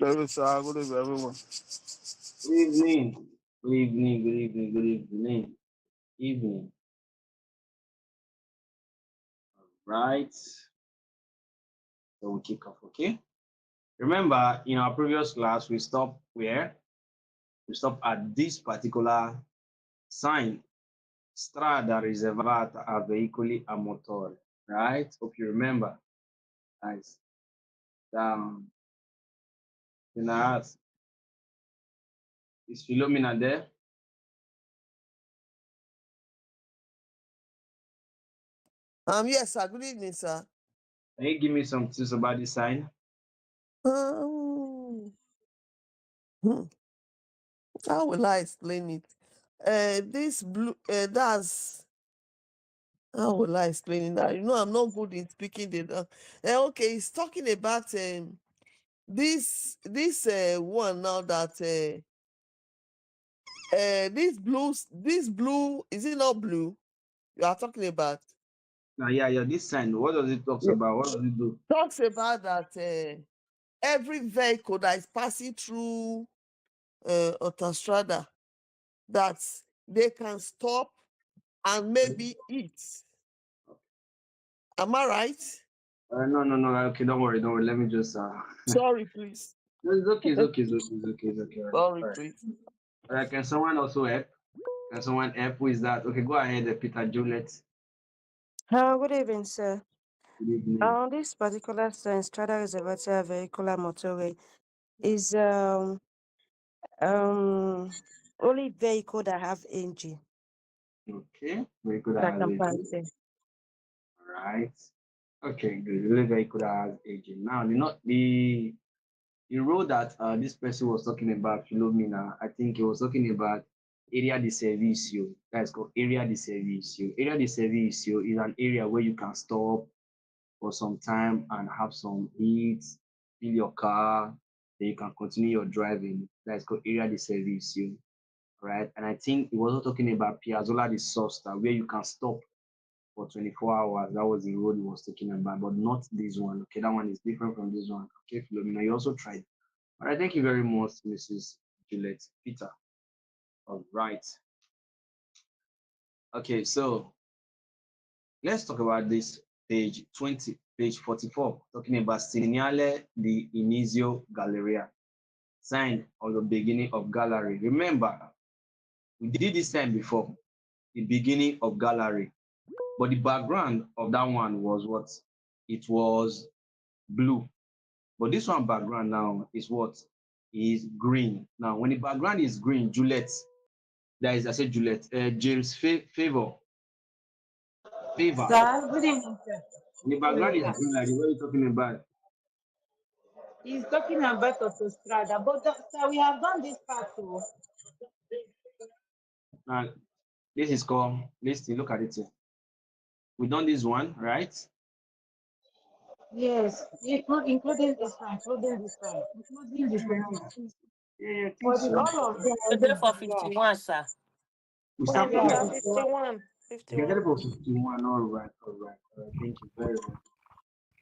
Hello, sir. Good evening, everyone. Good evening. Good evening. Good evening. Good evening. Evening. Right. So we kick off. Okay. Remember, in our previous class, we stopped where? We stopped at this particular sign. Strada riservata a veicoli a motore. Right? Hope you remember. Nice. Um, in our is Philomena there? Yes, sir. Good evening, sir. Can you give me some tips about this sign? Um, hmm, how will I explain it? This blue, that's how will I explain it now? I'm not good in speaking the. Okay, he's talking about this one now that this blue is it not blue? You are talking about Now, yeah. This sign, what does it talks Yeah. about? What does it do? Talks about that every vehicle that is passing through autostrada that they can stop and maybe eat. Am I right? No. Okay, don't worry, don't worry. Let me just. Sorry, please. No, it's okay. It's okay. It's okay. It's okay. It's okay. Sorry, All right. please. Can someone also help? Can someone help? Who is that? Okay, go ahead, Peter Juliet. Good evening, sir. Good evening. This particular sense, Strada Reservata Vehicular Motorway is only vehicle that have engine Okay, very good. that Has can pass aging. there. All right. Okay, good. Really very good. Has aging. Now, the road that this person was talking about, Philomena, I think he was talking about area de servicio. That's called area de servicio. Area de servicio is an area where you can stop for some time and have some heat, fill your car, then you can continue your driving. That's called area de servicio, right? And I think he was also talking about Piazzola de Sosta, where you can stop for 24 hours. That was the road he was talking about, but not this one. Okay, that one is different from this one. Okay, Philomena, you also tried. All right, thank you very much, Mrs. Juliet. Peter. All right. Okay, so let's talk about this page 20, page 44, talking about Segnale di Inizio Galleria, sign of the beginning of gallery. Remember, we did this time before, the beginning of gallery, but the background of that one was what? It was blue. But this one background now is what? Is green. Now, when the background is green, Juliet, that is, I said Juliet, James Favor, Favor. Sir, good evening, sir. The Good background evening, is sir. green, like what are you talking about? He's talking about autostrada, but sir, we have done this part too. Now, this is called, listen, look at it here. We done this one, right? Yes, including this one, including the 22. Yeah, I think But it's so. all of them We already there for discussed. 51, sir. We Yeah, start we from Yeah, here. are 51. 51. You get it 51. for 51. All right. Thank you very much.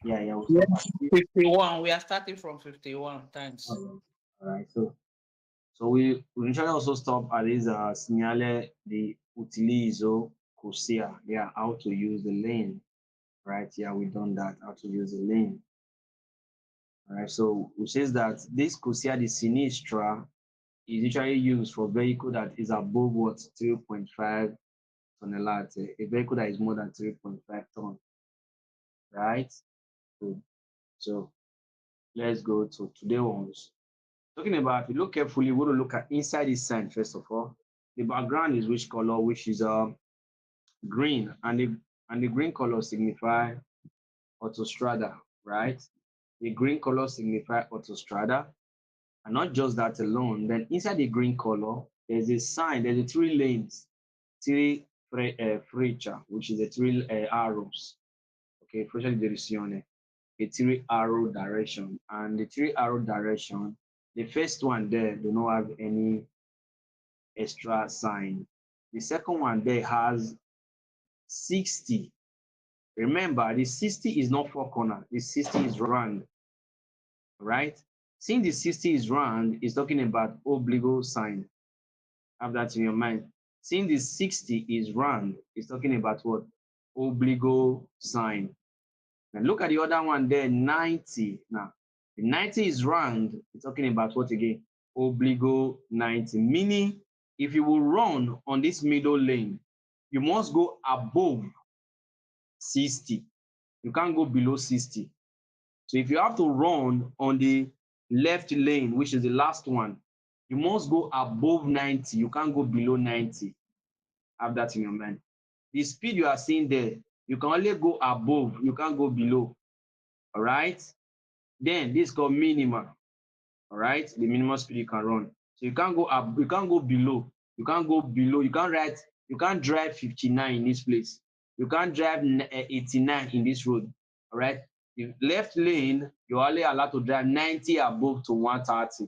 Yeah, we'll Yeah, stop at it. 51. We are starting from 51. Thanks. All right. So we usually also stop at this segnale di utilizzo corsia. Yeah, how to use the lane. Right? Yeah, we done that. How to use the lane. All right. So it says that this corsia di sinistra is usually used for vehicle that is above what 3.5 tonnellate, a vehicle that is more than 3.5 ton, right? Good. So let's go to today ones. Talking about, if you look carefully, we're going to look at inside this sign first of all. The background is which color, which is green, and the green color signify autostrada, right? The green color signify autostrada, and not just that alone. Then inside the green color, there's a sign. There's a three lanes, freccia, which is the three arrows. Okay, freccia di direzione, a three arrow direction, and the three arrow direction. The first one there do not have any extra sign. The second one there has 60. Remember, the 60 is not four corner. The 60 is round, right? Since the 60 is round, it's talking about oblique sign. Have that in your mind. Since the 60 is round, it's talking about what? Oblique sign. Now look at the other one there, 90. Now, the 90 is round. It's talking about what again? Oblique 90. Meaning, if you will run on this middle lane, you must go above 60. You can't go below 60. So if you have to run on the left lane, which is the last one, you must go above 90. You can't go below 90. Have that in your mind. The speed you are seeing there, you can only go above. You can't go below. All right. Then this is called minimum. All right. The minimum speed you can run. So you can't go up. You can't go below. You can't go below. You can't ride. You can't drive 59 in this place. You can't drive 89 in this road. All right. The left lane, you're only allowed to drive 90 above to 130.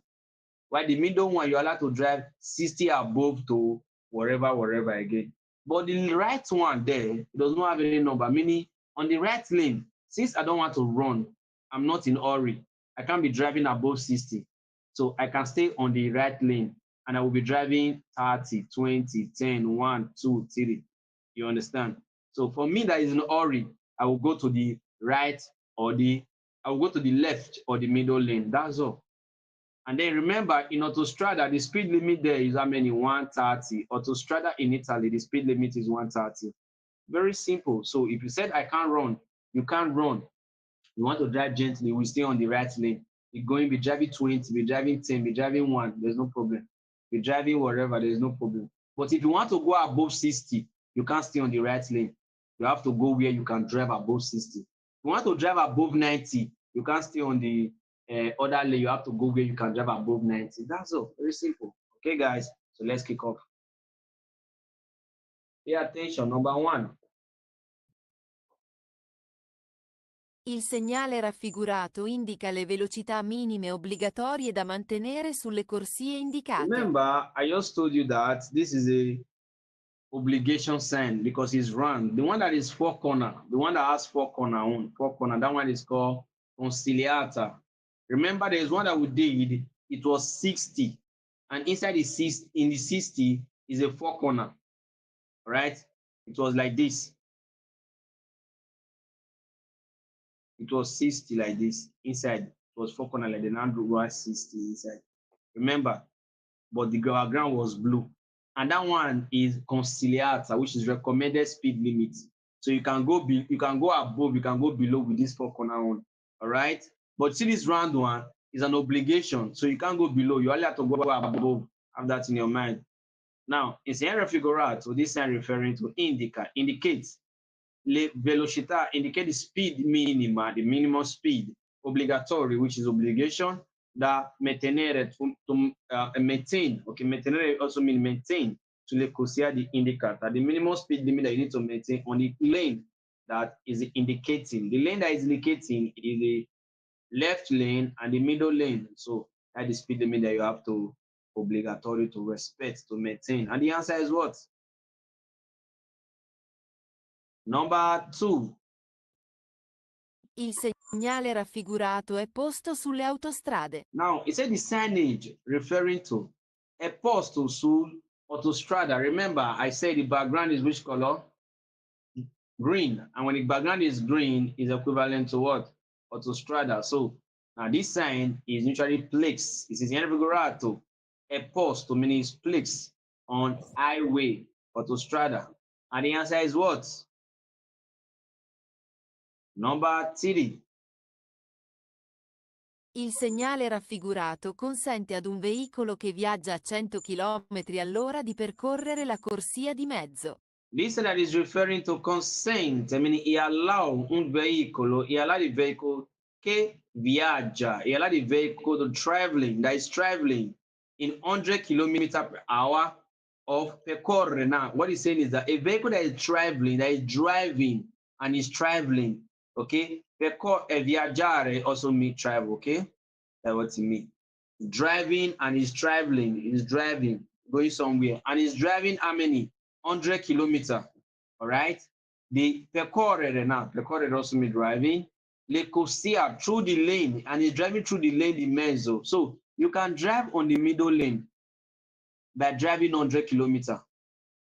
While the middle one, you're allowed to drive 60 above to wherever again. But the right one there, it does not have any number, meaning on the right lane, since I don't want to run, I'm not in a hurry. I can't be driving above 60. So I can stay on the right lane and I will be driving 30, 20, 10, 1, 2, 3. You understand? So for me that is in a hurry, I will go to the right or I will go to the left or the middle lane. That's all. And then remember, in Autostrada, the speed limit there is how many? 130. Autostrada in Italy, the speed limit is 130. Very simple. So if you said I can't run, you can't run. You want to drive gently, we stay on the right lane. You're going, be driving 20, be driving 10, be driving 1, there's no problem. Be driving wherever, there's no problem. But if you want to go above 60, you can't stay on the right lane. You have to go where you can drive above 60. If you want to drive above 90, you can't stay on the other lane. You have to go where you can drive above 90. That's all. Very simple. Okay, guys. So let's kick off. Pay attention. Number 1. Il segnale raffigurato indica le velocità minime obbligatorie da mantenere sulle corsie indicate. Remember, I just told you that this is a obligation sign because it's round. The one that is 4 corner, the one that has 4 corner, that one is called conciliata. Remember, there's one that we did, it was 60, and inside the 60 is a 4 corner. All right? It was like this. It was 60 like this inside. It was 4 corner like the Nandro was 60 inside. Remember, but the ground was blue. And that one is conciliata, which is recommended speed limit. So you can go above, you can go below with this 4 corner one. All right. But see, this round one is an obligation. So you can't go below. You only have to go above. Have that in your mind. Now, in sign raffigurato, this sign referring to indicates le velocità, indicate the speed minima, the minimum speed, obligatory, which is obligation, da mantenere, to maintain. Okay, mantenere also means maintain, sulle corsie di indicata, the minimum speed limit that you need to maintain on the lane that is indicating. The lane that is indicating is the left lane and the middle lane. So that is the speed limit that you have to obligatory to respect, to maintain. And the answer is what? Number 2. Il segnale raffigurato è posto sulle autostrade. Now, it said the signage referring to è posto sul autostrada. Remember, I said the background is which color? Green. And when the background is green, is equivalent to what? Autostrada. So now this sign is usually placed. It is raffigurato. È posto meaning it's placed on highway, autostrada. And the answer is what? Number 3. Il segnale raffigurato consente ad un veicolo che viaggia a 100 km all'ora di percorrere la corsia di mezzo. This that is referring to consent, I mean, he allow il veicolo che viaggia, he allow the vehicle to traveling, that is traveling in 100 km/h of percorrere. Now, what he's saying is that a vehicle that is traveling, that is driving and is traveling, okay? Viaggiare also means travel, okay? That's what it means. Driving and is traveling, is driving, going somewhere, and is driving how many? 100 km. All right. The percorrere now, percorrere also means driving. le Cosia through the lane and is driving through the lane in mezzo. So you can drive on the middle lane by driving 100 kilometers.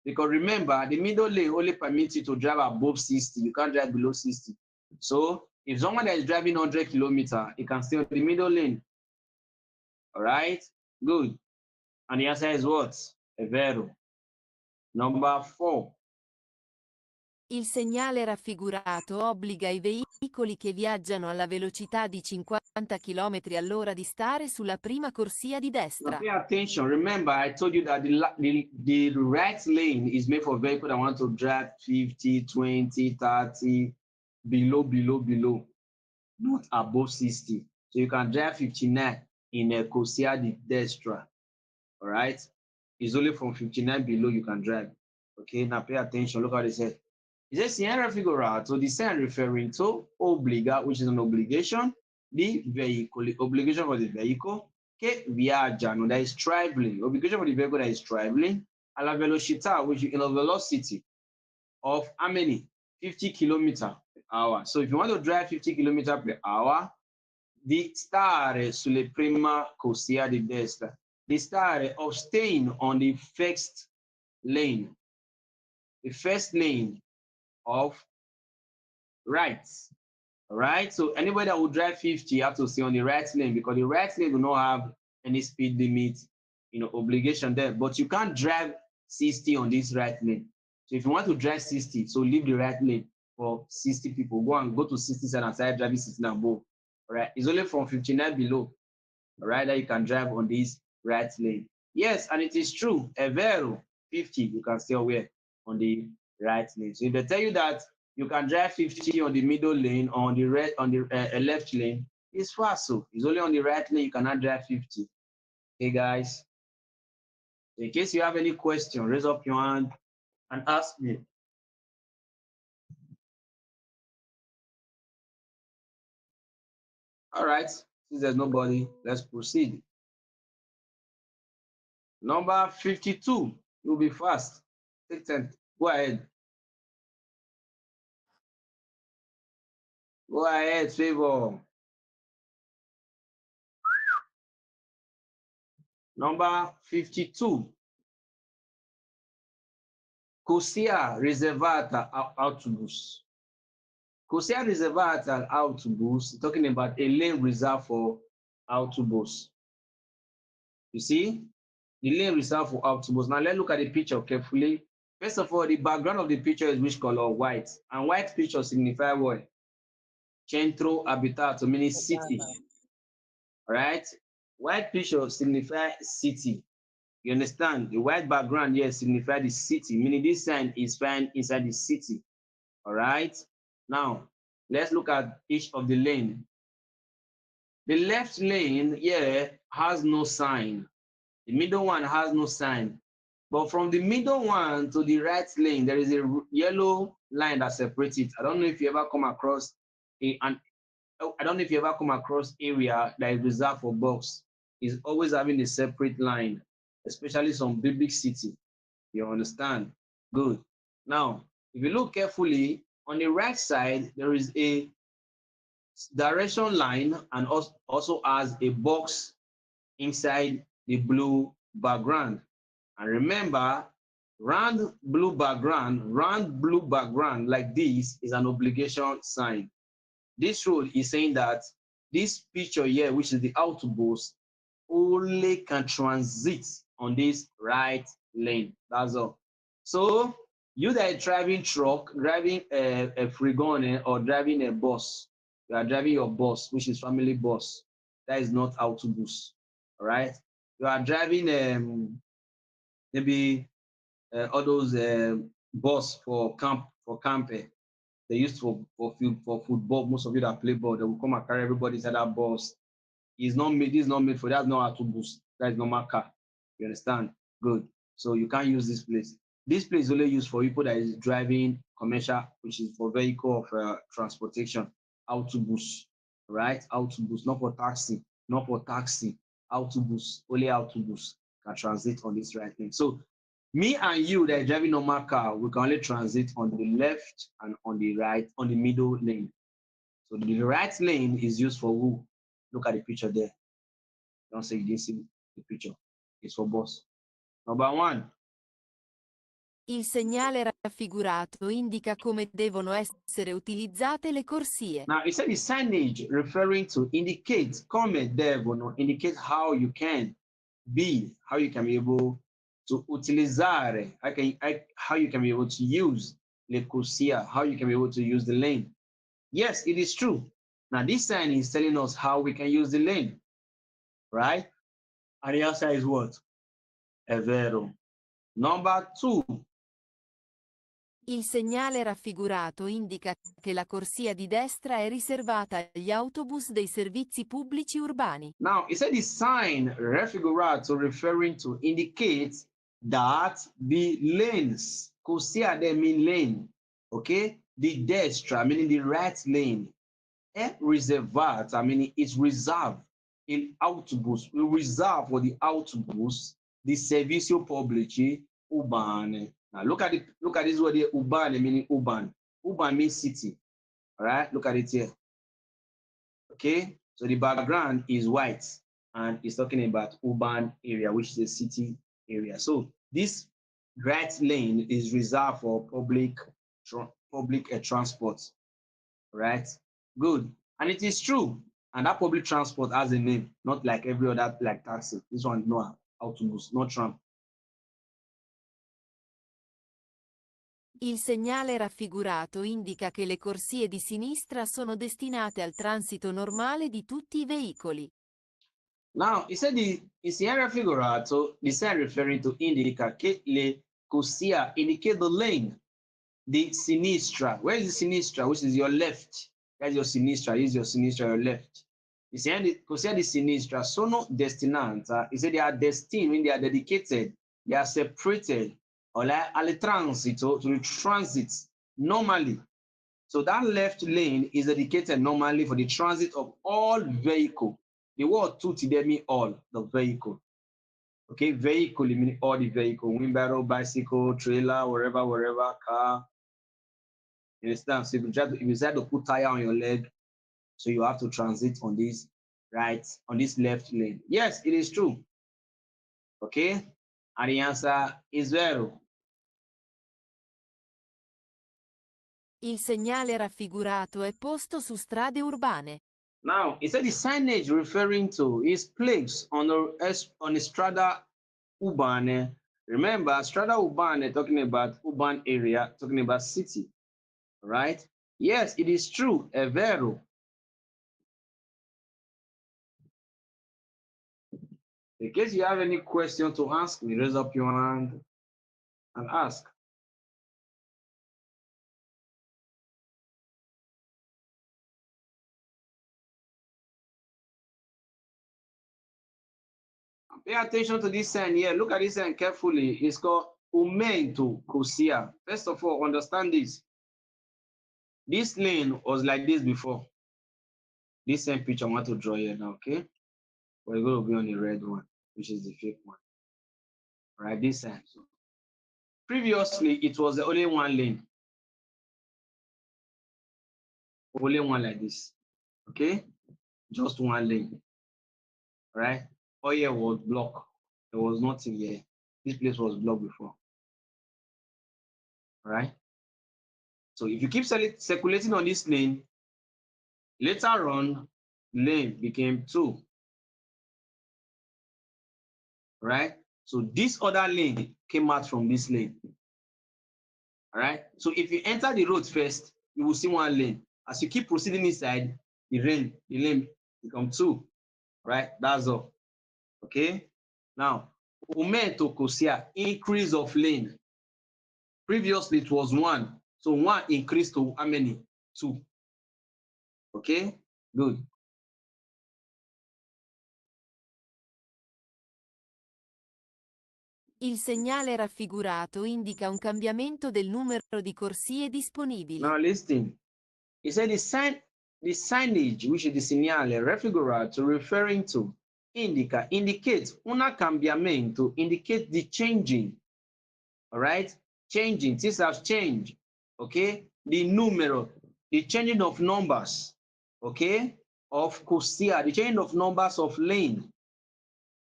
Because remember, the middle lane only permits you to drive above 60. You can't drive below 60. So if someone that is driving 100 kilometers, he can stay on the middle lane. All right, good. And the answer is what? È vero. Number 4. Il segnale raffigurato obbliga i veicoli che viaggiano alla velocità di 50 km all'ora di stare sulla prima corsia di Now destra. pay attention. Remember, I told you that the right lane is made for vehicles that want to drive 50, 20, 30, below, not above 60. So you can drive 59 in a corsia di destra. All right? It's only from 59 below you can drive. Okay, now pay attention. Look what it says. It says segnale raffigurato, the sign referring to obbliga, which is an obligation, the vehicle, obligation for the vehicle, che viaggiano, that is traveling, obligation for the vehicle that is traveling, alla velocità, which is in a velocity of how many? 50 kilometers per hour. So if you want to drive 50 kilometers per hour, di stare sulle prima corsia di destra, di stare of staying on the first lane of right. All right. So anybody that will drive 50 have to stay on the right lane because the right lane will not have any speed limit, obligation there. But you can't drive 60 on this right lane. So if you want to drive 60, so leave the right lane for 60 people. Go to 60 side and start driving 60 and above. All right. It's only from 59 below, all right, that you can drive on this right lane. Yes, and it is true. È vero, 50, you can stay away on the right lane. So if they tell you that you can drive 50 on the middle lane or on the left lane, it's fast. So it's only on the right lane you cannot drive 50. Okay, guys. In case you have any question, raise up your hand and ask me. All right. Since there's nobody, let's proceed. Number 52. You'll be fast. Take 10. Go ahead. Go ahead, Favor. Number 52. Corsia riservata autobus. Corsia riservata autobus, talking about a lane reserved for autobus. You see? The lane reserved for autobus. Now let's look at the picture carefully. First of all, the background of the picture is which color? White. And white picture signify what? Centro abitato, meaning city. All right? White picture signify city. You understand? The white background here signifies the city, meaning this sign is found inside the city. All right? Now, let's look at each of the lane. The left lane here has no sign. The middle one has no sign. But from the middle one to the right lane, there is a yellow line that separates it. I don't know if you ever come across area that is reserved for box. It's always having a separate line, especially some big city. You understand? Good. Now, if you look carefully, on the right side, there is a direction line and also has a box inside the blue background. And remember, round blue background like this is an obligation sign. This rule is saying that this picture here, which is the autobus, only can transit on this right lane. That's all. So you that are driving truck, driving a furgon or driving a bus, you are driving your bus, which is family bus. That is not autobus. All right. You are driving maybe all those bus for camping. They used for football. Most of you that play ball, they will come and carry everybody inside that bus. It's not made. This is not made for that. Not autobus. That is normal car. You understand? Good. So you can't use this place. This place is only used for people that is driving commercial, which is for vehicle of transportation. Autobus, right? Autobus, not for taxi, Autobus, only autobus can transit on this right thing. So me and you that are driving normal car, we can only transit on the left and on the right, on the middle lane. So the right lane is used for who? Look at the picture there. Don't say you didn't see the picture. It's for bus. Number 1. Il segnale raffigurato indica come devono essere utilizzate le corsie. Now, it said the signage referring to indicate, come devono, indicate how you can be, how you can be able to utilizzare, how you can be able to use le corsia, how you can be able to use the lane. Yes, it is true. Now, this sign is telling us how we can use the lane, right? And the answer is what? È vero. Number 2. Il segnale raffigurato indica che la corsia di destra è riservata agli autobus dei servizi pubblici urbani. Now, it said the sign raffigurato referring to indicates that the lanes, corsia there mean lane, okay? The destra meaning the right lane, è riservata meaning it's reserved in autobus, we reserve for the autobus, the servizio pubblici urbane. Now look at this word here, urbane meaning urban. Urban means city. All right, look at it here. Okay, so the background is white and it's talking about urban area, which is a city area. So this right lane is reserved for public transport. Right? Good. And it is true. And that public transport has a name, not like every other like taxi. This one no autobus, no tram. Il segnale raffigurato indica che le corsie di sinistra sono destinate al transito normale di tutti i veicoli. Now, it said the sign raffigurato, the sign referring to indica che le corsia indicate the lane, the sinistra. Where is the sinistra? Which is your left. That's your sinistra. Is your sinistra your left? The corsia di sinistra sono destinata. It said they are destined, meaning they are dedicated, they are separated al transito, to the transit normally. So that left lane is dedicated normally for the transit of all vehicle. The word tutti there mean all the vehicle. Okay, vehicle meaning all the vehicle, wheelbarrow, bicycle, trailer, wherever, car. You understand? So if you decide to put tire on your leg, so you have to transit on this on this left lane. Yes, it is true. Okay, and the answer is zero. Il segnale raffigurato è posto su strade urbane. Now, it said the signage referring to is placed on a strada urbane. Remember, strada urbane talking about urban area, talking about city, right? Yes, it is true, è vero. In case you have any question to ask me, raise up your hand and ask. Pay attention to this sign here. Look at this sign carefully. It's called Umento Kosia. First of all, understand this. This lane was like this before. This same picture I want to draw here now, okay? We're going to be on the red one, which is the fake one. All right, this sign. So previously, it was the only one lane. Only one like this, okay? Just one lane, all right? All here was blocked. There was nothing here. This place was blocked before, all right? So if you keep circulating on this lane, later on, lane became two, right? So this other lane came out from this lane, all right? So if you enter the road first, you will see one lane. As you keep proceeding inside, the lane become two, right? That's all, okay? Now, aumento Kosia, increase of lane. Previously, it was one. So one increased to how many? Two. Okay, good. Il segnale raffigurato indica un cambiamento del numero di corsie disponibili. Now listen. It said the signage, which is the segnale raffigurato, referring to indicates un cambiamento, indicate the changing. All right, changing. Things have changed. Okay, the numero, the changing of numbers. okay, of Kosia, the chain of numbers of lane.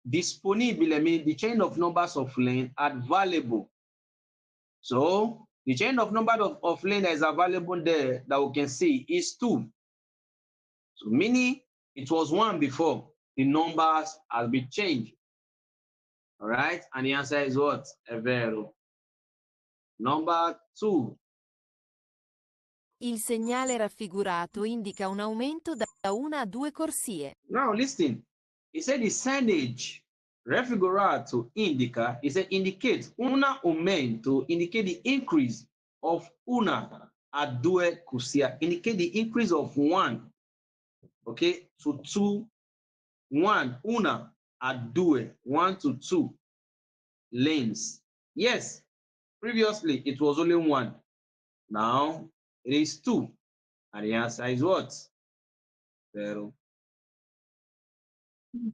Disponibile means the chain of numbers of lane available. So the chain of number of lane that is available there that we can see is 2. So meaning it was 1 before, the numbers has been changed. All right, and the answer is what? È vero. Number 2. Il segnale raffigurato indica un aumento da 1 a 2 corsie. Now listen, it said the signage raffigurato indica, it said indicate un aumento, indicate the increase of una a due corsia, indicate the increase of 1, okay, to 2, 1, una a due, 1 to 2 lanes. Yes, previously it was only 1. Now it is 2. And the answer is what? Zero.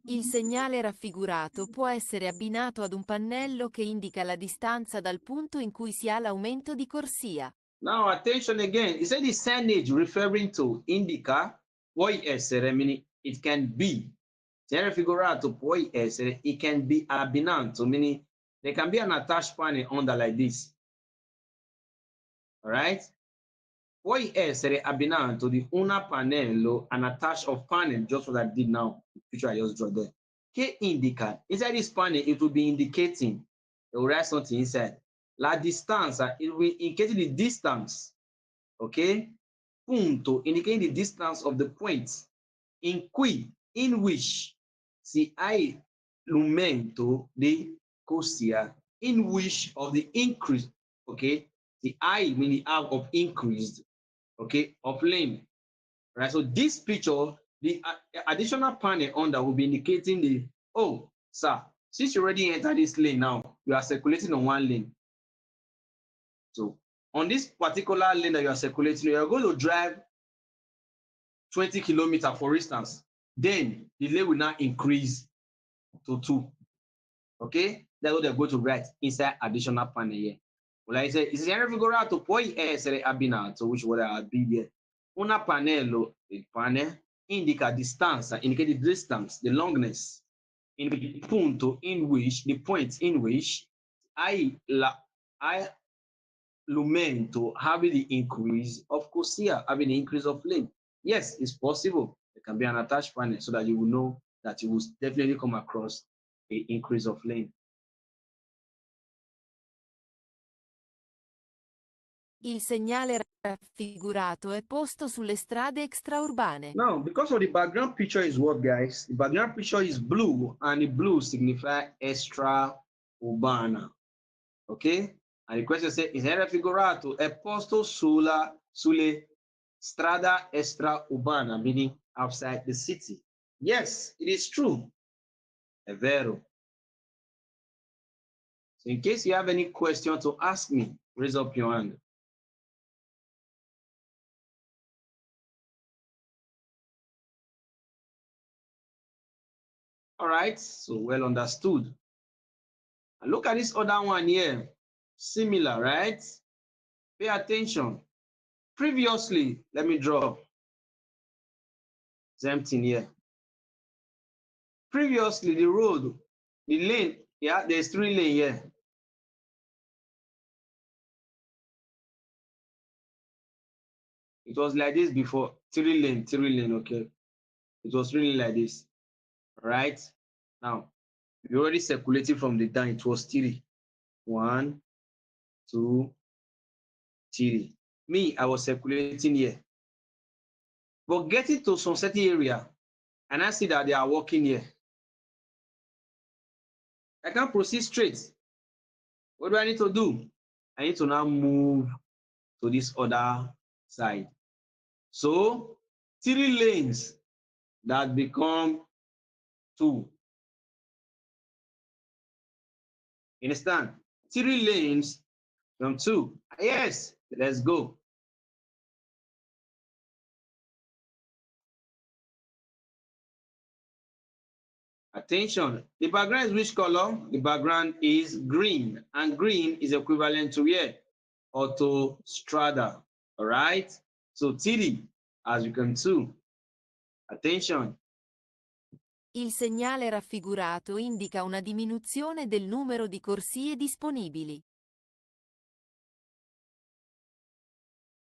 Il segnale raffigurato può essere abbinato ad un pannello che indica la distanza dal punto in cui si ha l'aumento di corsia. Now attention again. It said the signage referring to indica può essere, meaning it can be. Segnale raffigurato può essere, it can be abbinato, meaning there can be an attached panel under like this. All right? Può essere abbinato di una pannello, an attached of panel, just what I did now, the picture I just drew there. Che indica, inside this panel, it will be indicating, it will write something inside. La distanza, it will indicate the distance, okay? Punto, indicating the distance of the point. In cui, in which, si hai l'aumento di corsia, in which of the increase, okay? The I meaning the of increased, okay, of lane, right? So this picture, the additional panel on that will be indicating the, oh, sir, since you already entered this lane now, you are circulating on one lane. So on this particular lane that you are circulating, you are going to drive 20 kilometers, for instance. Then the lane will now increase to 2. Okay, that's what they're going to write inside additional panel here. Like I said, il segnale raffigurato può essere abbinato, which would be there. Una pannello, il panel, indica distanza, indicate the distance, the longness, in the punto in which, the point in which hai l'aumento, having the increase of corsia, having the increase of lane. Yes, it's possible. It can be an attached panel so that you will know that you will definitely come across the increase of lane. Il segnale raffigurato è posto sulle strade extraurbane. Now, because of the background picture is what, guys? The background picture is blue, and the blue signifies extra urbana. Okay? And the question says, is raffigurato è posto sulle strada extra urbana, meaning outside the city? Yes, it is true. È vero. So in case you have any question to ask me, raise up your hand. All right, so well understood. And look at this other one here. Similar, right? Pay attention. Previously, let me draw. It's empty here. Previously, the road, the lane, yeah, there's 3 lanes here. It was like this before. 3 lane, okay. It was really like this. Right? Now, you already circulated from the down, it was 3. 1, 2, 3. Me, I was circulating here. But getting to some certain area, and I see that they are walking here. I can't proceed straight. What do I need to do? I need to now move to this other side. So 3 lanes that become 2. You understand? 3 lanes from 2. Yes, let's go. Attention, the background is which color? The background is green, and green is equivalent to here, autostrada. All right, so 3, as you can see, Attention. Il segnale raffigurato indica una diminuzione del numero di corsie disponibili.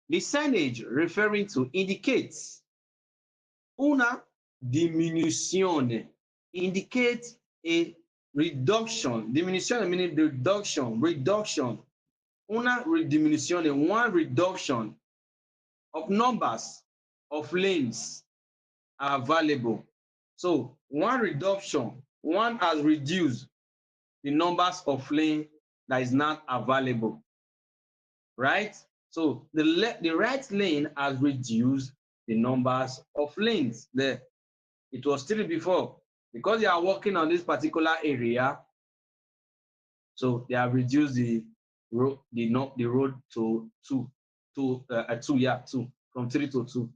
The signage referring to indicates una diminuzione, indicates a reduction. Diminuzione meaning reduction. Una diminuzione, one reduction of numbers of lanes are available. So one reduction, one has reduced the numbers of lanes that is not available, right? So the right lane has reduced the numbers of lanes there. It was 3 before. Because they are working on this particular area, so they have reduced the road, the road to 2, from 3 to 2.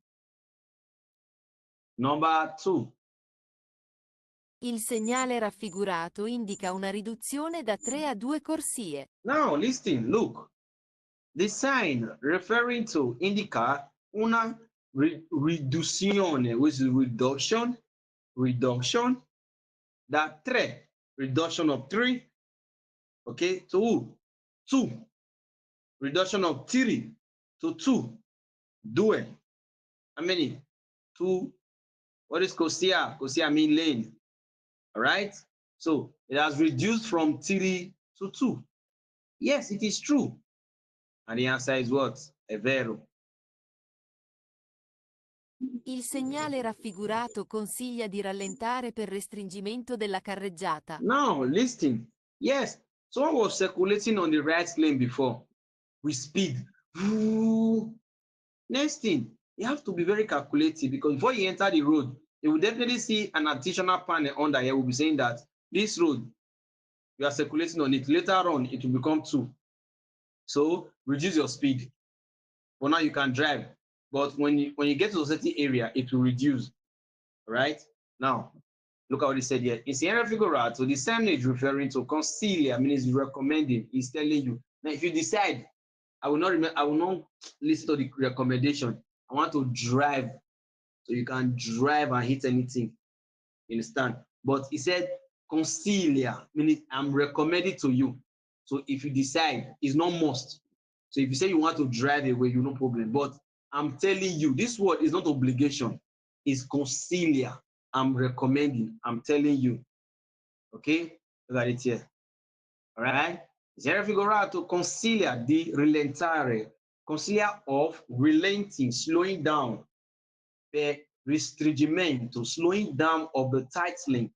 Number 2. Il segnale raffigurato indica una riduzione da 3 a 2 corsie. Now listen, look. The sign referring to indica una riduzione, which is reduction, that 3, reduction of 3, okay, to 2, reduction of 3 to 2, 2. How many? 2. What is corsia? Corsia mean lane. All right. So it has reduced from 3 to 2. Yes, it is true. And the answer is what? È vero. Il segnale raffigurato consiglia di rallentare per restringimento della carreggiata. Now, listen. Yes, someone was circulating on the right lane before with speed. Next thing, you have to be very calculative because before you enter the road, you will definitely see an additional panel under here will be saying that this road, you are circulating on it. Later on, it will become 2. So reduce your speed. For now, you can drive. But when you get to a certain area, it will reduce. Right? Now, look at what he said here. Insieme figurato, the signage referring to consiglia means recommending, is telling you. Now, if you decide, I will not listen to the recommendation. I want to drive. So you can drive and hit anything. You understand? But he said consiglia, meaning I'm recommending to you. So if you decide, it's not must. So if you say you want to drive away, you no problem. But I'm telling you, this word is not obligation. It's consiglia. I'm recommending. I'm telling you. Okay? Look at it here. All right? Zero figurato consiglia di rilentare. Consiglia of relenting, slowing down. Per restringimento, slowing down of the tightening.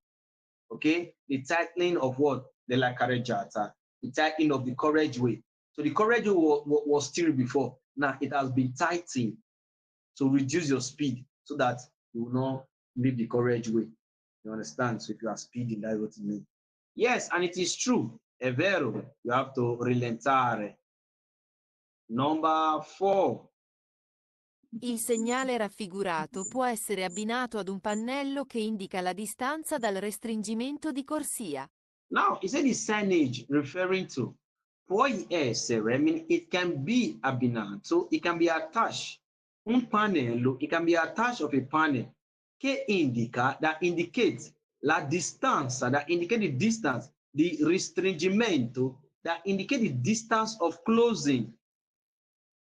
Okay? The tightening of what? Della carreggiata. The tightening of the carriageway. So the carriageway was still before. Now it has been tightened. So reduce your speed so that you will not leave the carriageway. You understand? So if you are speeding, that's what it means. Yes, and it is true. È vero. You have to rallentare. Number 4. Il segnale raffigurato può essere abbinato ad un pannello che indica la distanza dal restringimento di corsia. Now, he said the signage referring to può essere, I mean, it can be abbinato, it can be attached. Un pannello, it can be attached of a panel che indica, that indicates la distanza, that indicate the distance, the restringimento, that indicate the distance of closing.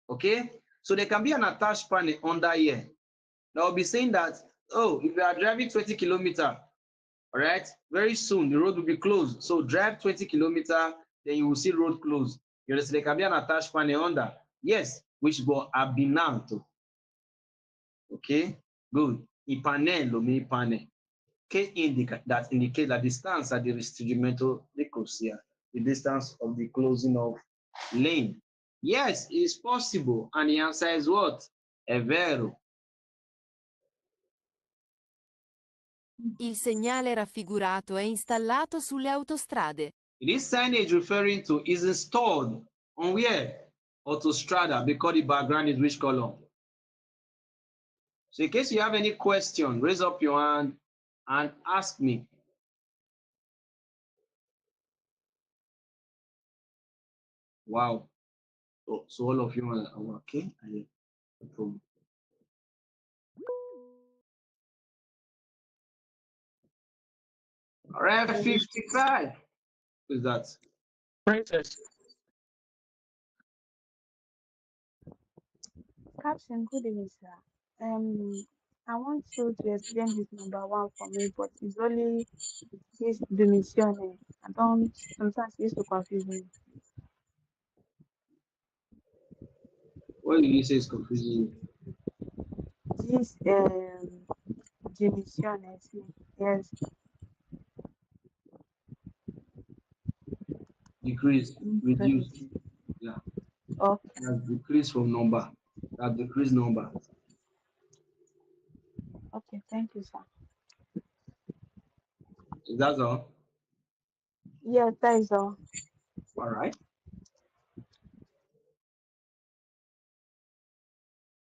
Okay? So there can be an attached panel under here that will be saying that, oh, if you are driving 20 kilometers, all right, very soon the road will be closed. So drive 20 kilometers, then you will see road closed. You understand? There can be an attached panel under. Yes, which will abbinato. Okay, good. Il pannello means panel. Che indica that indicate la distanza di restringimento di corsia, the distance of the closing of lane. Yes, it is possible. And the answer is what? È vero. Il segnale raffigurato è installato sulle autostrade. This signage referring to is installed on where? Autostrada, because the background is which color? So in case you have any question, raise up your hand and ask me. Wow. So all of you are okay? No problem. All right, 55. Who's that? Princess. Captain, good evening, sir. I want you to explain this number one for me, but it's only this dimension. I don't sometimes it used to confuse me. What did you say is confusing you? This dimension, yes, Decrease, reduce. increase. Yeah, Okay, that's decrease from number. That decrease number. okay, thank you, sir. Is that all? Yes, that is all. All right.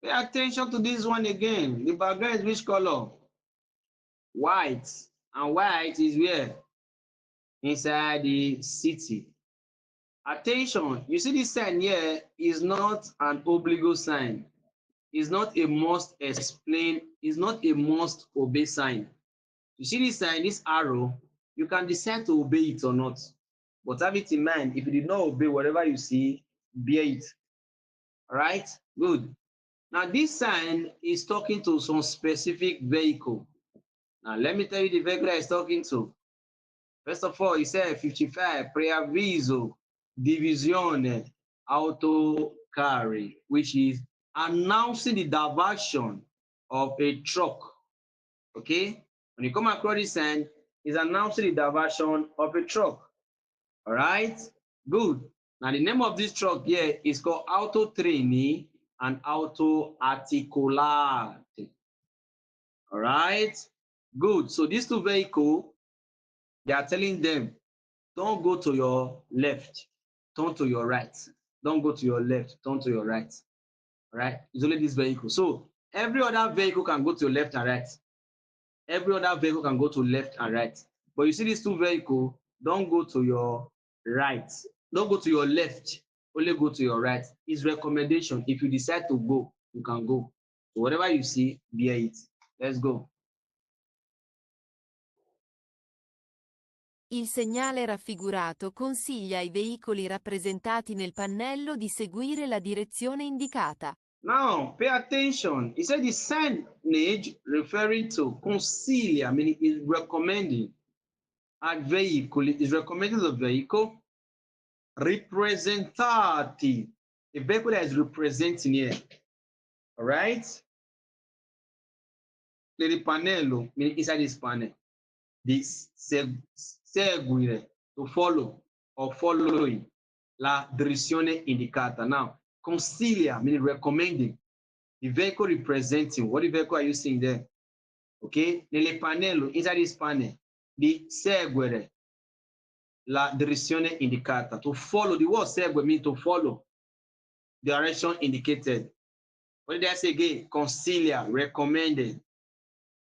Pay attention to this one again. The background is which color? White. And white is where? Inside the city. Attention, you see this sign here is not an obligate sign. It's not a must explain, it's not a must obey sign. You see this sign, this arrow, you can decide to obey it or not. But have it in mind, if you did not obey whatever you see, bear it. All right? Good. Now, this sign is talking to some specific vehicle. Now, let me tell you the vehicle that it's talking to. First of all, he said 55, preavviso, divisione, auto carry, which is announcing the diversion of a truck. Okay? When you come across this sign, it's announcing the diversion of a truck. All right? Good. Now, the name of this truck here is called Auto Treni and Auto Articolate. All right? Good. So these two vehicles, they are telling them, don't go to your left, turn to your right. Don't go to your left, turn to your right. All right? It's only this vehicle. So every other vehicle can go to your left and right. Every other vehicle can go to left and right. But you see these two vehicles, don't go to your right. Don't go to your left, only go to your right. It's recommendation. If you decide to go, you can go. So whatever you see, bear it. Let's go. Il segnale raffigurato consiglia ai veicoli rappresentati nel pannello di seguire la direzione indicata. Now, pay attention. He said the signage referring to consilia, meaning is recommending a vehicle, is recommending the vehicle representati, a vehicle that is representing here. All right? The panel, meaning inside this panel, this seguire, to follow or following, la direzione indicata. Now, consilia, meaning recommending. The vehicle representing, what vehicle are you seeing there? Okay, nelle pannello, inside this panel, di seguire la direzione indicata. To follow, the word segue means to follow direction indicated. What did I say again? Consilia, recommended,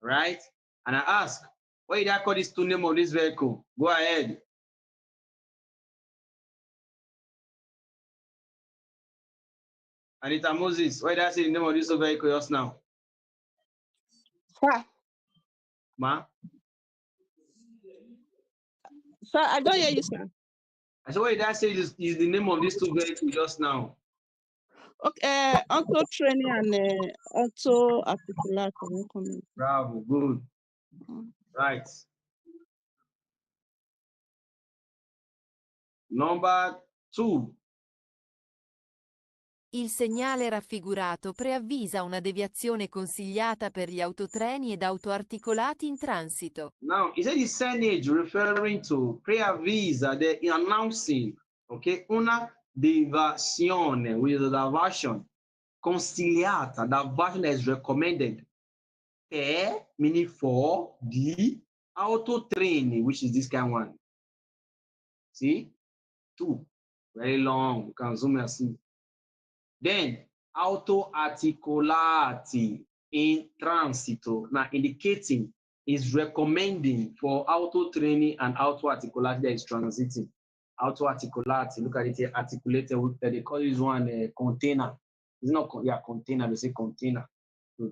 right? And I ask, what did I call this two name of this vehicle? Go ahead. Anita Moses, what did I say the name of this vehicle just now? Sir, Ma? sir, I don't hear you, sir. I said, what did I say is the name of these two vehicles just now? Okay, auto training and auto articulate. Comment. Bravo, good. Right. Number 2. Il segnale raffigurato preavvisa una deviazione consigliata per gli autotreni ed autoarticolati in transito. Now, is it the signage referring to preavvisa, the announcing, okay, una deviazione, with the diversion, consigliata, the version that is recommended, per, meaning for, the autotraining, which is this kind of one. See? 2. Very long. You can zoom and see. Then, auto-articolati in transito. Now, indicating is recommending for auto-training and auto-articolati that is transiting. Auto-articolati, look at it here, articulated. They call this one container. It's not, yeah, container. They say container. So,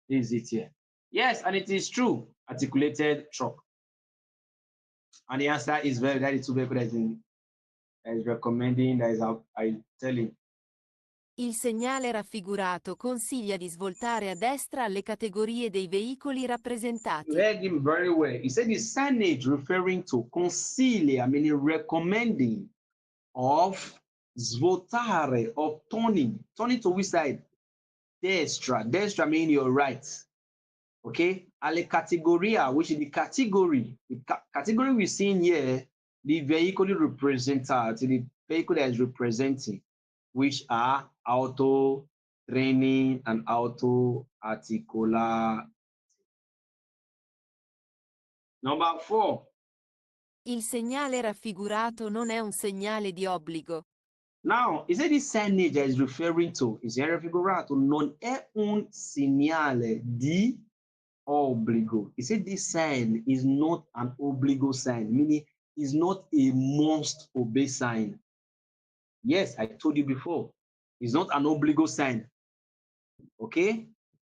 this is it here. Yes, and it is true. Articulated truck. And the answer is that is two vehicle that is recommending, that is I telling. Il segnale raffigurato consiglia di svoltare a destra alle categorie dei veicoli You rappresentati. heard him very well. He said the signage referring to consiglia, meaning recommending, of svoltare, of turning. Turning to which side? Destra. Destra meaning your right. Okay? Alle categoria, which is the category. The category we're seeing here, the vehicle representative, the vehicle that is representing, which are auto, training, and auto articular. Number 4. Il segnale raffigurato non è un segnale di obbligo. Now, he said this signage that is referring to, il segnale raffigurato non è un segnale di obbligo. He said this sign is not an obbligo sign, meaning it's not a must obey sign. Yes, I told you before. It's not an obbligo sign. Okay?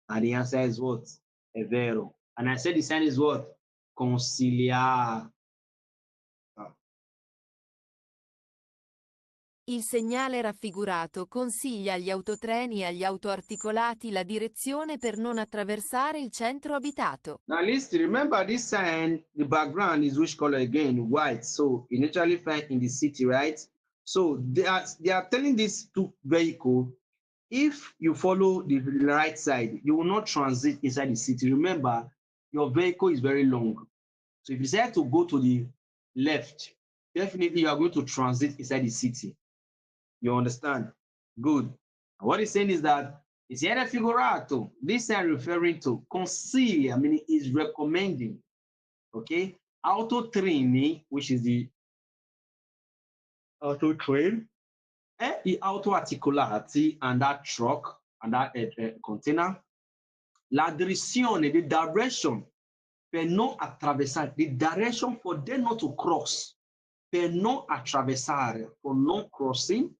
And the answer is what? È vero. And I said the sign is what? Conciliar. Il segnale raffigurato consiglia agli autotreni e agli autoarticolati la direzione per non attraversare il centro abitato. Now listen, remember this sign, the background is which color again? White. So you naturally find in the city, right? So they are telling these two vehicles, if you follow the right side, you will not transit inside the city. Remember, your vehicle is very long. So if you decide to go to the left, definitely you are going to transit inside the city. You understand? Good. And what he's saying is that it's era figurato. This is referring to consiglia, meaning is recommending. Okay? Auto training, which is the auto train, the auto articolati and that truck and that container. La direzione, the direction per non attraversare, the direction for them not to cross, per non attraversare, for non crossing,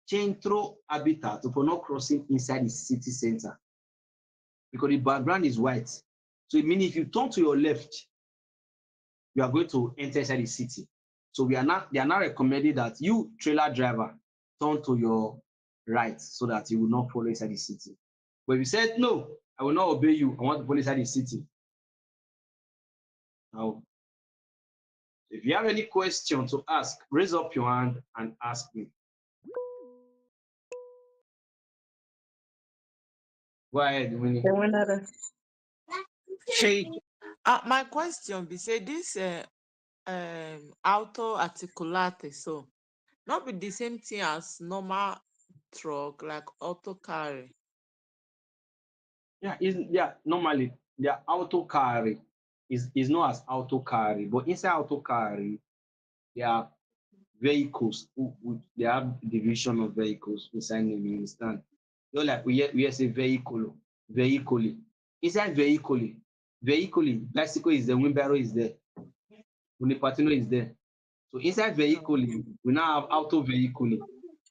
centro abitato, for not crossing inside the city center. Because the background is white. So it means if you turn to your left, you are going to enter inside the city. So they are not recommending that you, trailer driver, turn to your right so that you will not follow inside the city. But if you said, no, I will not obey you, I want to follow inside the city. Now, if you have any question to ask, raise up your hand and ask me. Go ahead, Winnie. Shade. My question be say this auto articulate, so not be the same thing as normal truck like auto carry. Yeah, normally the auto carry is known as auto carry, but inside auto carry, there are vehicles they have division of vehicles inside them, you understand? So like we say vehicle. Inside vehicle, bicycle is there, wheelbarrow is there, unipatino is there. So inside vehicle, we now have auto vehicle.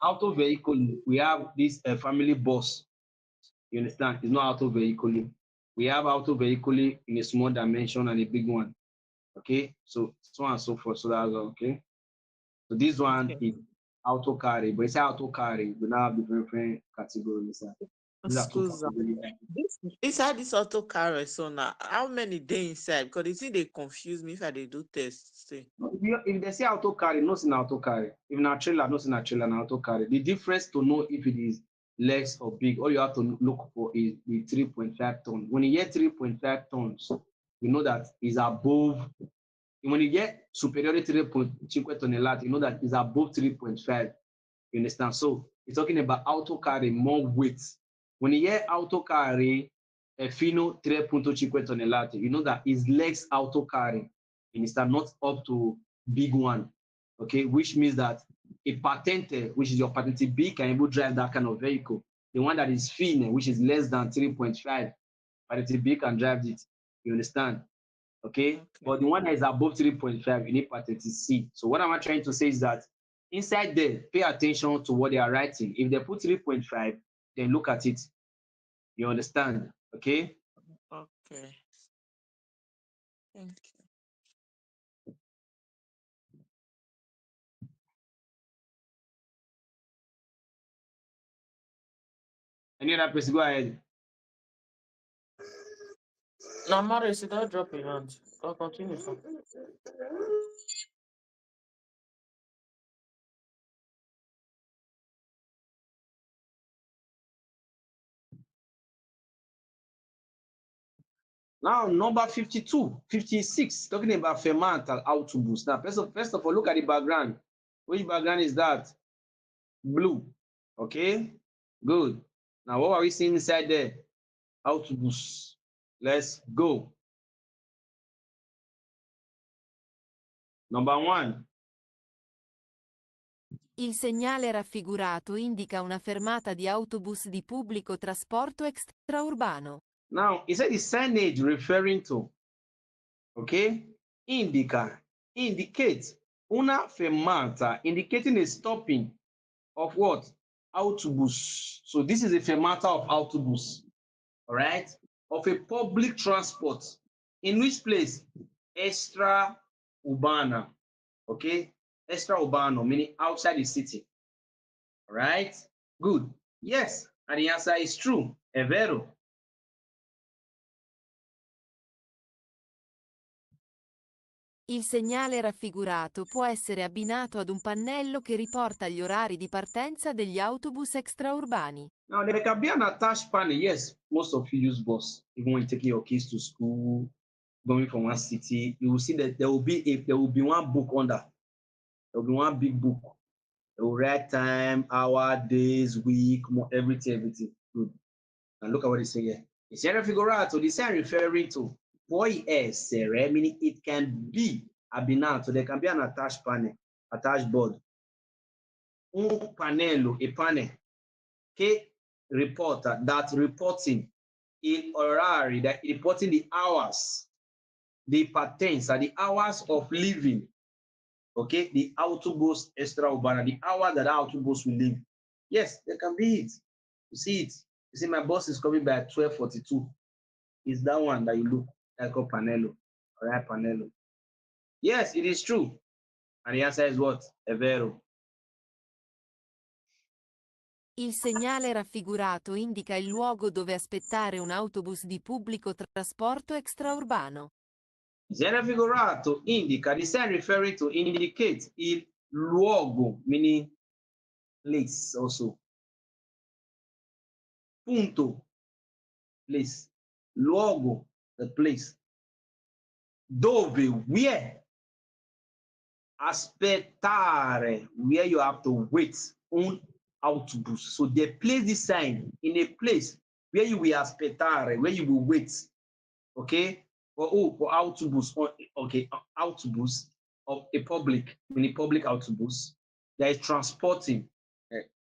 Auto vehicle, we have this family bus. You understand? It's not auto vehicle. We have auto vehicle in a small dimension and a big one. Okay, so so on and so forth. So that's okay. So this one is auto carry, but it's auto carry. We now have different categories. These are two Excuse me. categories. Inside this auto carry, so now how many dey inside? Because they see they confuse me if I dey do test. See. If they say auto carry, not in auto carry. If na trailer, not in a trailer, na auto carry. The difference to know if it is less or big, all you have to look for is the 3.5 ton. When you get 3.5 tons, you know that is above. When you get superior 3.5 tonnellate, you know that is above 3.5. You understand? So it's talking about auto carry, more weight. When you get auto carry, fino 3.5 tonnellate, you know that is less auto carry. You understand? Not up to big one. Okay, which means that a Patente, which is your Patente B, can able drive that kind of vehicle. The one that is fine, which is less than 3.5, Patente B can drive it. You understand? Okay? But the one that is above 3.5, you need Patente C. So what am I trying to say is that inside there, pay attention to what they are writing. If they put 3.5, then look at it. You understand? Okay? Okay. Thank you. Any other person? Go ahead. Now, Maris, you don't drop your hand. Go continue. Sir. Now, number 52, 56, talking about fermental autobus. Now, first of all, look at the background. Which background is that? Blue. Okay, good. Now, what are we seeing inside there? Autobus. Let's go. Number 1. Il segnale raffigurato indica una fermata di autobus di pubblico trasporto extraurbano. Now, it said the signage referring to, okay, indicates una fermata, indicating a stopping of what? Autobus. So this is a fermata of autobus, all right, of a public transport. In which place? Extra urbana, okay? Extra urbano, meaning outside the city, all right? Good. Yes, and the answer is true. È vero. Il segnale raffigurato può essere abbinato ad un pannello che riporta gli orari di partenza degli autobus extraurbani. Now, there can be an attached panel. Yes, most of you use bus. Even when taking your kids to school, going from one city, you will see that there will be one book under. There will be one big book. They will write time, hour, days, week, everything. Good. And look at what it says here. The sign figurato, the sign referring to può essere, meaning it can be abbinato. There can be an attached panel, attached board. Un pannello, a panel, che reporter, that reporting in orari, that reporting the hours, the partenza, the hours of living, okay, the autobus extraurbana, the hour that the autobus will leave. Yes, there can be it. You see it. You see, my bus is coming by 12:42. It's that one that you look, that's called Panello. All right, Panello. Yes, it is true. And the answer is what? È vero. Il segnale raffigurato indica il luogo dove aspettare un autobus di pubblico trasporto extraurbano. Il segnale figurato indica, the sign referring to indicates il luogo, meaning place also. Punto, place. Luogo, the place. Dove, where. Aspettare, where you have to wait un autobus. So they place this sign in a place where you will aspettare, where you will wait. Okay? For autobus, okay, autobus of a public, meaning public autobus that is transporting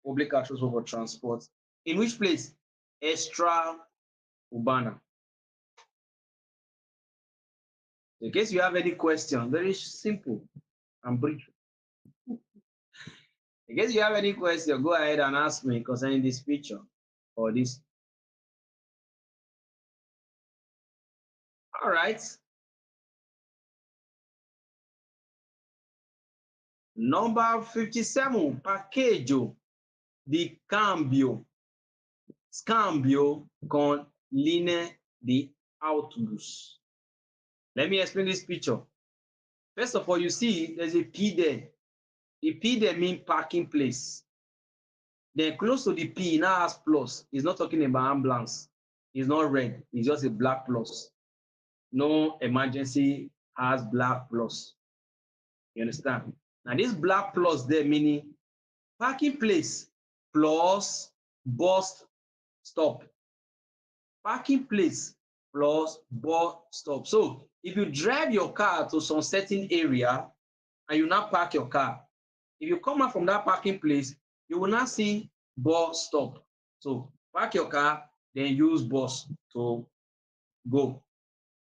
public transport for transport. In which place? Extra urbana. In case you have any question, very simple and brief. In case you have any question, go ahead and ask me concerning this picture or this. All right. Number 57, parqueggio di cambio. Scambio con linee di autobus. Let me explain this picture. First of all, you see there's a P there. The P there means parking place. Then close to the P now has plus. It's not talking about ambulance. It's not red. It's just a black plus. No emergency has black plus. You understand? Now this black plus there meaning parking place plus bus stop. Parking place plus bus stop. So if you drive your car to some certain area and you now park your car, if you come out from that parking place, you will not see bus stop. So park your car, then use bus to go.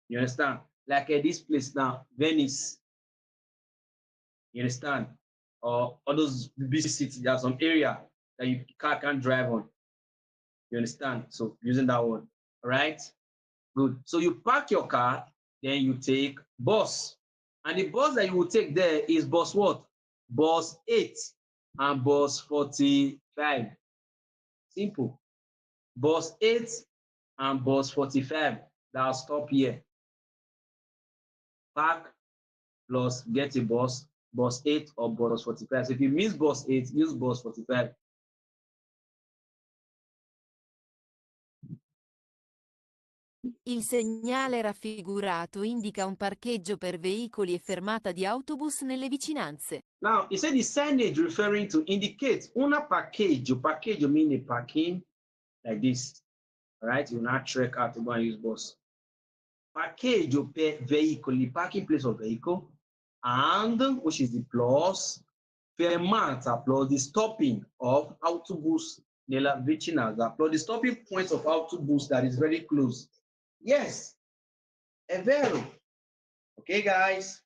You understand? Like at this place now, Venice. You understand? Or all those big cities, there are some area that your car can't drive on. You understand? So using that one. All right? Good. So you park your car, then you take bus. And the bus that you will take there is bus what? Bus 8 and bus 45. Simple. bus 8 and bus 45 that will stop here. Park plus get a bus 8 or bus 45. So if you miss bus 8, use bus 45. Il segnale raffigurato indica un parcheggio per veicoli e fermata di autobus nelle vicinanze. Now, he said the signage referring to indicates una parqueggio. Parqueggio mean a parking like this. All right, you not trek out to go and use bus. Parqueggio per veicoli, the parking place of vehicle, and which is the plus, fermata plus the stopping of autobus nella vicinanza, plus the stopping point of autobus that is very close. Yes, è vero. Okay, guys.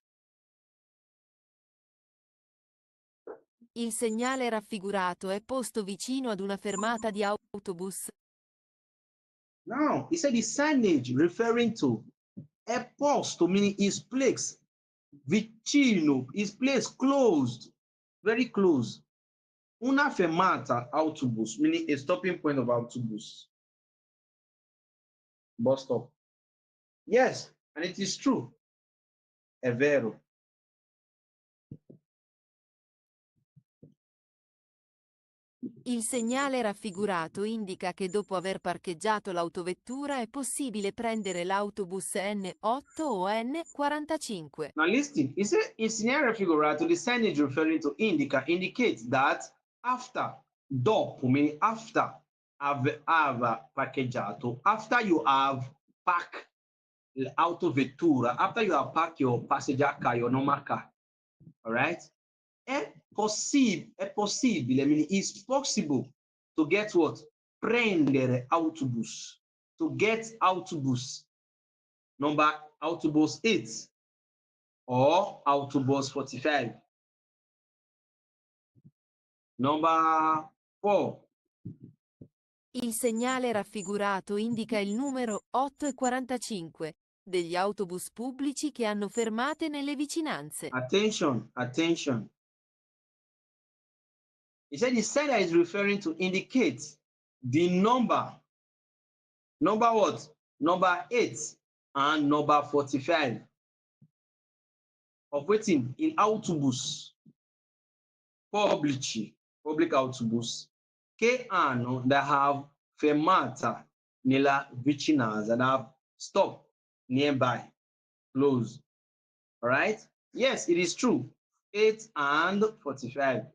Il segnale raffigurato è posto vicino ad una fermata di autobus. Now, he said the signage referring to è posto, meaning is placed, vicino, is placed closed, very close. Una fermata autobus, meaning a stopping point of autobus. Bus stop. Yes, and it is true. È vero. Il segnale raffigurato indica che dopo aver parcheggiato l'autovettura è possibile prendere l'autobus N8 o N45. Now listen, he said in scenario figurato, the signage referring to indicates that after, dopo, meaning after have parcheggiato, after you have parked l'autovettura, after you have parked your passenger car, your normal car, all right? È possibile, meaning it's possible to get what? Prendere autobus, to get autobus, number autobus 8 or autobus 45. Number 4. Il segnale raffigurato indica il numero 8 e 45 degli autobus pubblici che hanno fermate nelle vicinanze. Attention, attention. He said the sign that is referring to indicates the number what? Number 8 and number 45 of waiting in autobus public autobus che hanno that have fermata nella vicinanza, that have stopped nearby, close. All right? Yes, it is true. 8 and 45.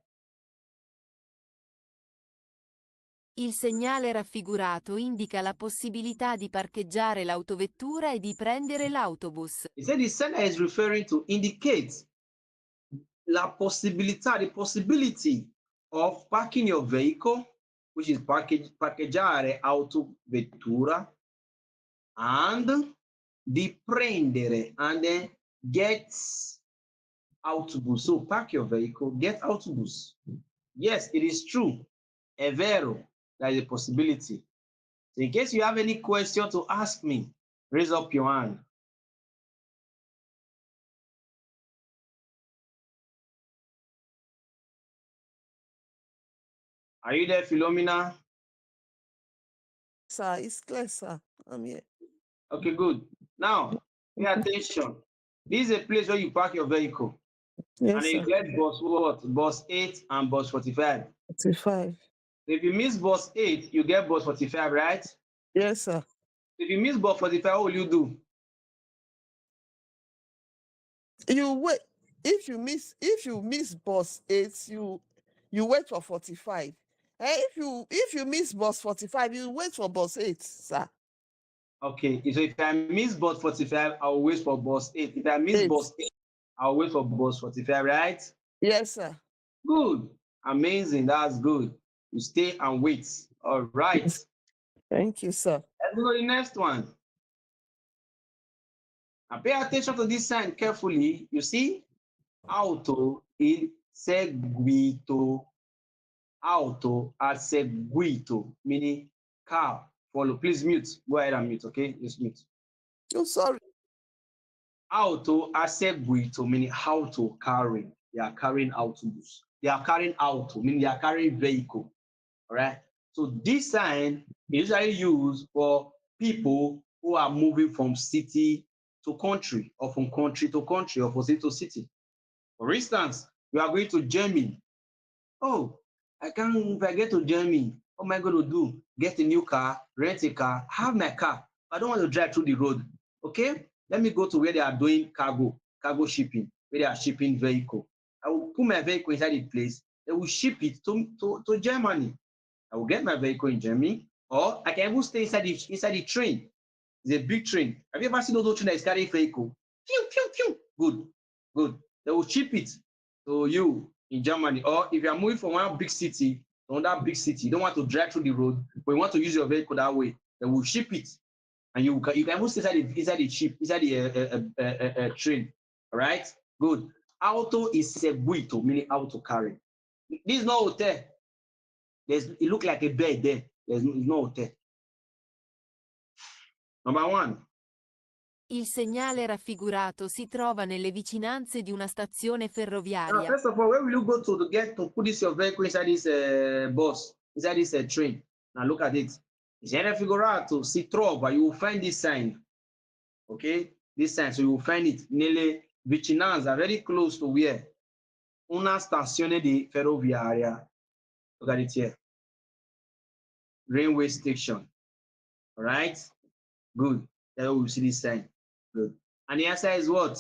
Il segnale raffigurato indica la possibilità di parcheggiare l'autovettura e di prendere l'autobus. He said the sign is referring to indicates la possibilità, the possibility of parking your vehicle, which is parcheggiare autovettura, and di prendere, and then get autobus. So park your vehicle, get autobus. Yes, it is true. È vero. That is a possibility. So in case you have any question to ask me, raise up your hand. Are you there, Philomena? Sir, it's clear, sir. I'm here. Okay, good. Now, pay attention. This is a place where you park your vehicle. Yes, and sir. you get bus what? Bus 8 and bus 45. 45. If you miss bus 8, you get bus 45, right? Yes, sir. If you miss bus 45, what will you do? You wait. If you miss bus 8, you wait for 45. If you miss bus 45, you wait for bus 8, sir. Okay, so if I miss bus 45, I will wait for bus 8. If I miss 8. bus 8, I will wait for bus 45, right? Yes, sir. Good. Amazing. That's good. You stay and wait. All right. Thank you, sir. Let's go to the next one. Now pay attention to this sign carefully. You see, auto il seguito. Auto a seguito, meaning car follow. Please mute. Go ahead and mute, okay? Just mute. Oh, sorry. Auto a seguito, meaning auto carrying. They are carrying autobus. They are carrying auto, meaning they are carrying vehicle. All right. So this sign It's usually used for people who are moving from city to country, or from country to country, or from city to city. For instance, you are going to Germany. Oh, if I get to Germany, what am I going to do? Get a new car, rent a car, have my car. I don't want to drive through the road. Okay, let me go to where they are doing cargo shipping, where they are shipping vehicle. I will put my vehicle inside the place. They will ship it to Germany. I will get my vehicle in Germany, or I can even stay inside the train. It's a big train. Have you ever seen those train that is carrying vehicle? Pew, pew, pew. Good, good. They will ship it to you in Germany. Or if you are moving from one big city to another big city, you don't want to drive through the road, but you want to use your vehicle that way, they will ship it. And you can even stay inside the ship, inside the train. All right? Good. Auto is seguito, meaning auto carry. This is not hotel. It looks like a bed there. There's no hotel. Number one. Il segnale raffigurato si trova nelle vicinanze di una stazione Now, ferroviaria. first of all, where will you go to get to put this your vehicle inside this bus, inside this train? Now look at it. Il segnale raffigurato si trova, you will find this sign. Okay? This sign, so you will find it nelle vicinanze, very close to where? Una stazione di ferroviaria. Look at it here. Railway station. All right? Good. There we will see this sign. Good. And the answer is what?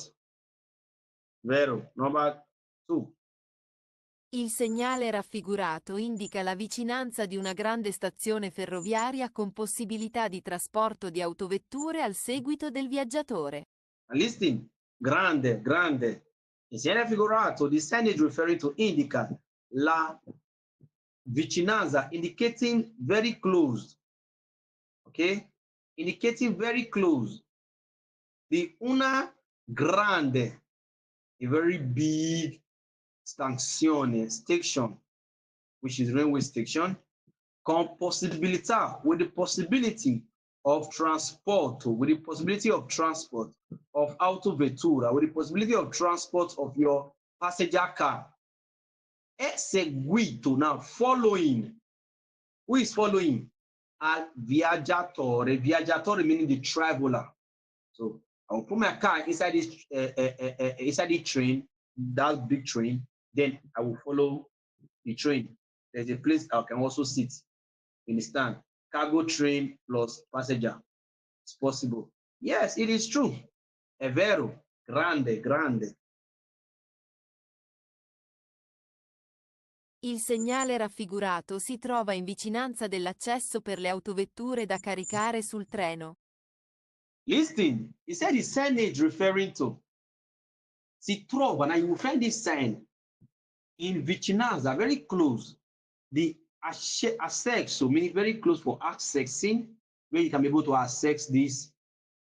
Vero. Number 2. Il segnale raffigurato indica la vicinanza di una grande stazione ferroviaria con possibilità di trasporto di autovetture al seguito del viaggiatore. Listen, grande, grande. Il segnale raffigurato, the signage referring to indica la vicinanza, indicating very close. Okay? Indicating very close. Di una grande, a very big station, which is railway station, con possibilità, with the possibility of transport, of autovettura, with the possibility of transport of your passenger car. È seguito, now following. Who is following? Al viaggiatore. Viaggiatore meaning the traveler. So I will put my car inside this inside the train, that big train, then I will follow the train. There's a place I can also sit. You understand? Cargo train plus passenger. It's possible. Yes, it is true. È vero. Grande, grande. Il segnale raffigurato si trova in vicinanza dell'accesso per le autovetture da caricare sul treno. Listen, he said the signage referring to. Si trova, now you will find this sign in vicinanza, very close. The accesso, meaning very close for accessing, where you can be able to access this.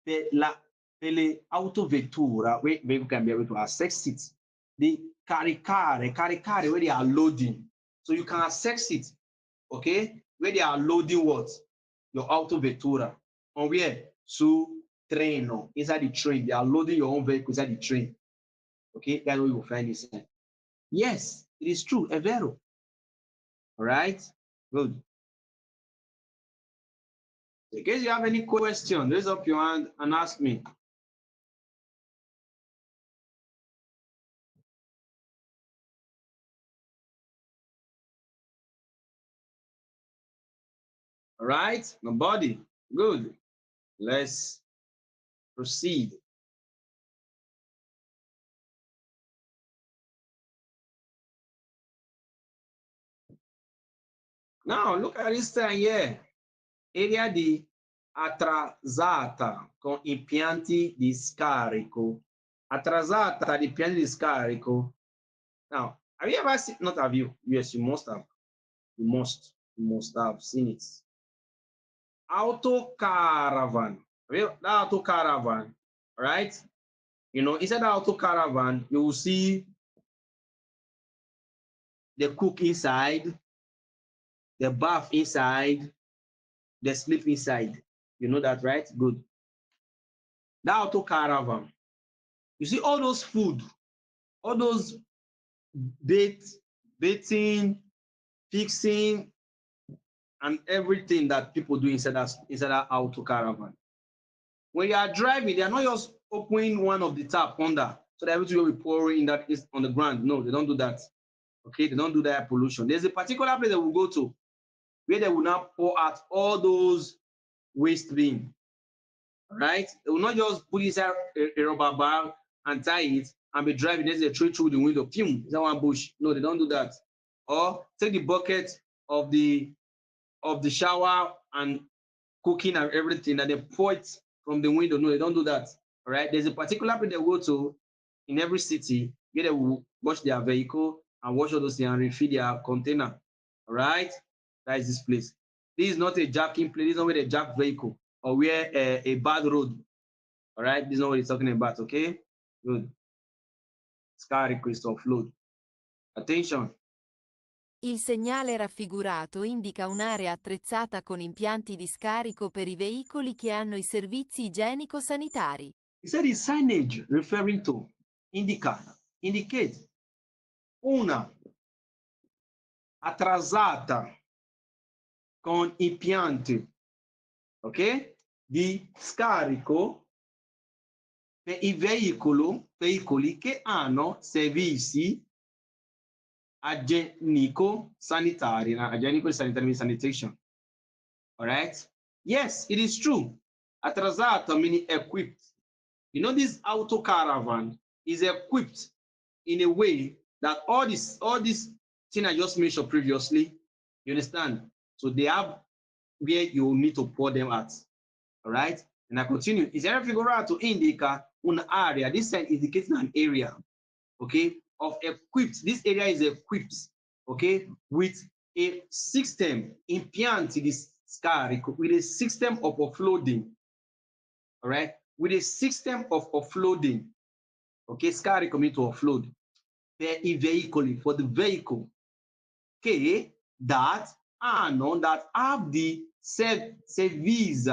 Per le autovettura, where you can be able to access it. The caricare, where they are loading. So you can access it, okay? Where they are loading what? Your autovettura. On where? Su treno, inside the train. They are loading your own vehicle inside the train. Okay, that's where you will find this. Yes, it is true, è vero. All right, good. In case you have any question, raise up your hand and ask me. All right, nobody. Good. Let's proceed. Now, look at this thing here. Area di atrasata con impianti di scarico. Atrasata di impianti di scarico. Now, have you ever seen, not have you, yes, you must have. You must have seen it. Auto caravan. That auto caravan, right? You know, inside the auto caravan, you will see the cook inside, the bath inside, the sleep inside. You know that, right? Good. That auto caravan. You see all those food, all those baiting, fixing, and everything that people do inside that auto caravan. When you are driving, they are not just opening one of the tap under so that everything will be pouring in that is on the ground. No, they don't do that. Okay, they don't do that pollution. There's a particular place they will go to where they will now pour out all those waste bin. Right? They will not just put inside a rubber bag and tie it and be driving. There's a tree through the window. Is that one bush? No, they don't do that. Or take the bucket of the shower and cooking and everything and they pour it from the window. No, they don't do that. All right. There's a particular place they go to in every city where they will wash their vehicle and wash all those things and refill their container. All right. That is this place. This is not a jacking place. This is not where they jack vehicle or where a bad road. All right. This is not what he's talking about. Okay. Good. Scarico is to offload. Attention. Il segnale raffigurato indica un'area attrezzata con impianti di scarico per i veicoli che hanno i servizi igienico-sanitari. He said the signage referring to indicate una atrasata con impianti, ok, di scarico per i veicoli che hanno servizi igienico-sanitari. Now, igienico-sanitary means sanitation. All right? Yes, it is true. Atrasato meaning equipped. You know, this auto caravan is equipped in a way that all this thing I just mentioned previously, you understand? So they have where you need to pour them at. All right? And I continue. Is there figurato indica un'area? This sign indicating an area, okay, of equipped. This area is equipped, okay, with a system, impianti di scarico, with a system of offloading. All right? With a system of offloading, okay, scarico means to offload, per I veicoli, for the vehicle, okay, that have the service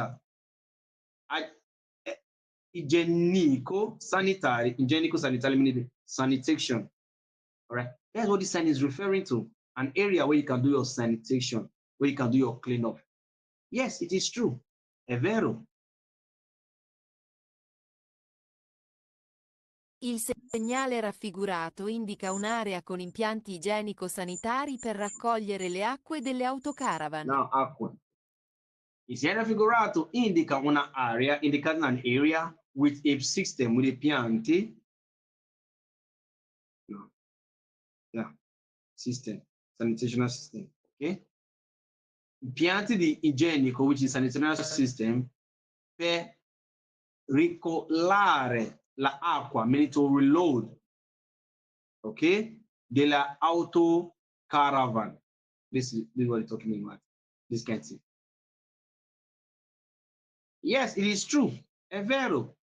igienico-sanitary meaning sanitation. All right, that's what this sign is referring to, an area where you can do your sanitation, where you can do your cleanup. Yes, it is true. È vero. Il segnale raffigurato indica un'area con impianti igienico-sanitari per raccogliere le acque delle autocaravan. Now, acqua. Il segnale raffigurato indica una area, indicating an area with a system, with impianti. No. Yeah, system, sanitation system. Okay. Impianti di igienico, which is sanitation system, per ricolare la acqua, meaning to reload, okay, della auto caravan. This is what we're talking about. This can see. Yes, it is true. È vero.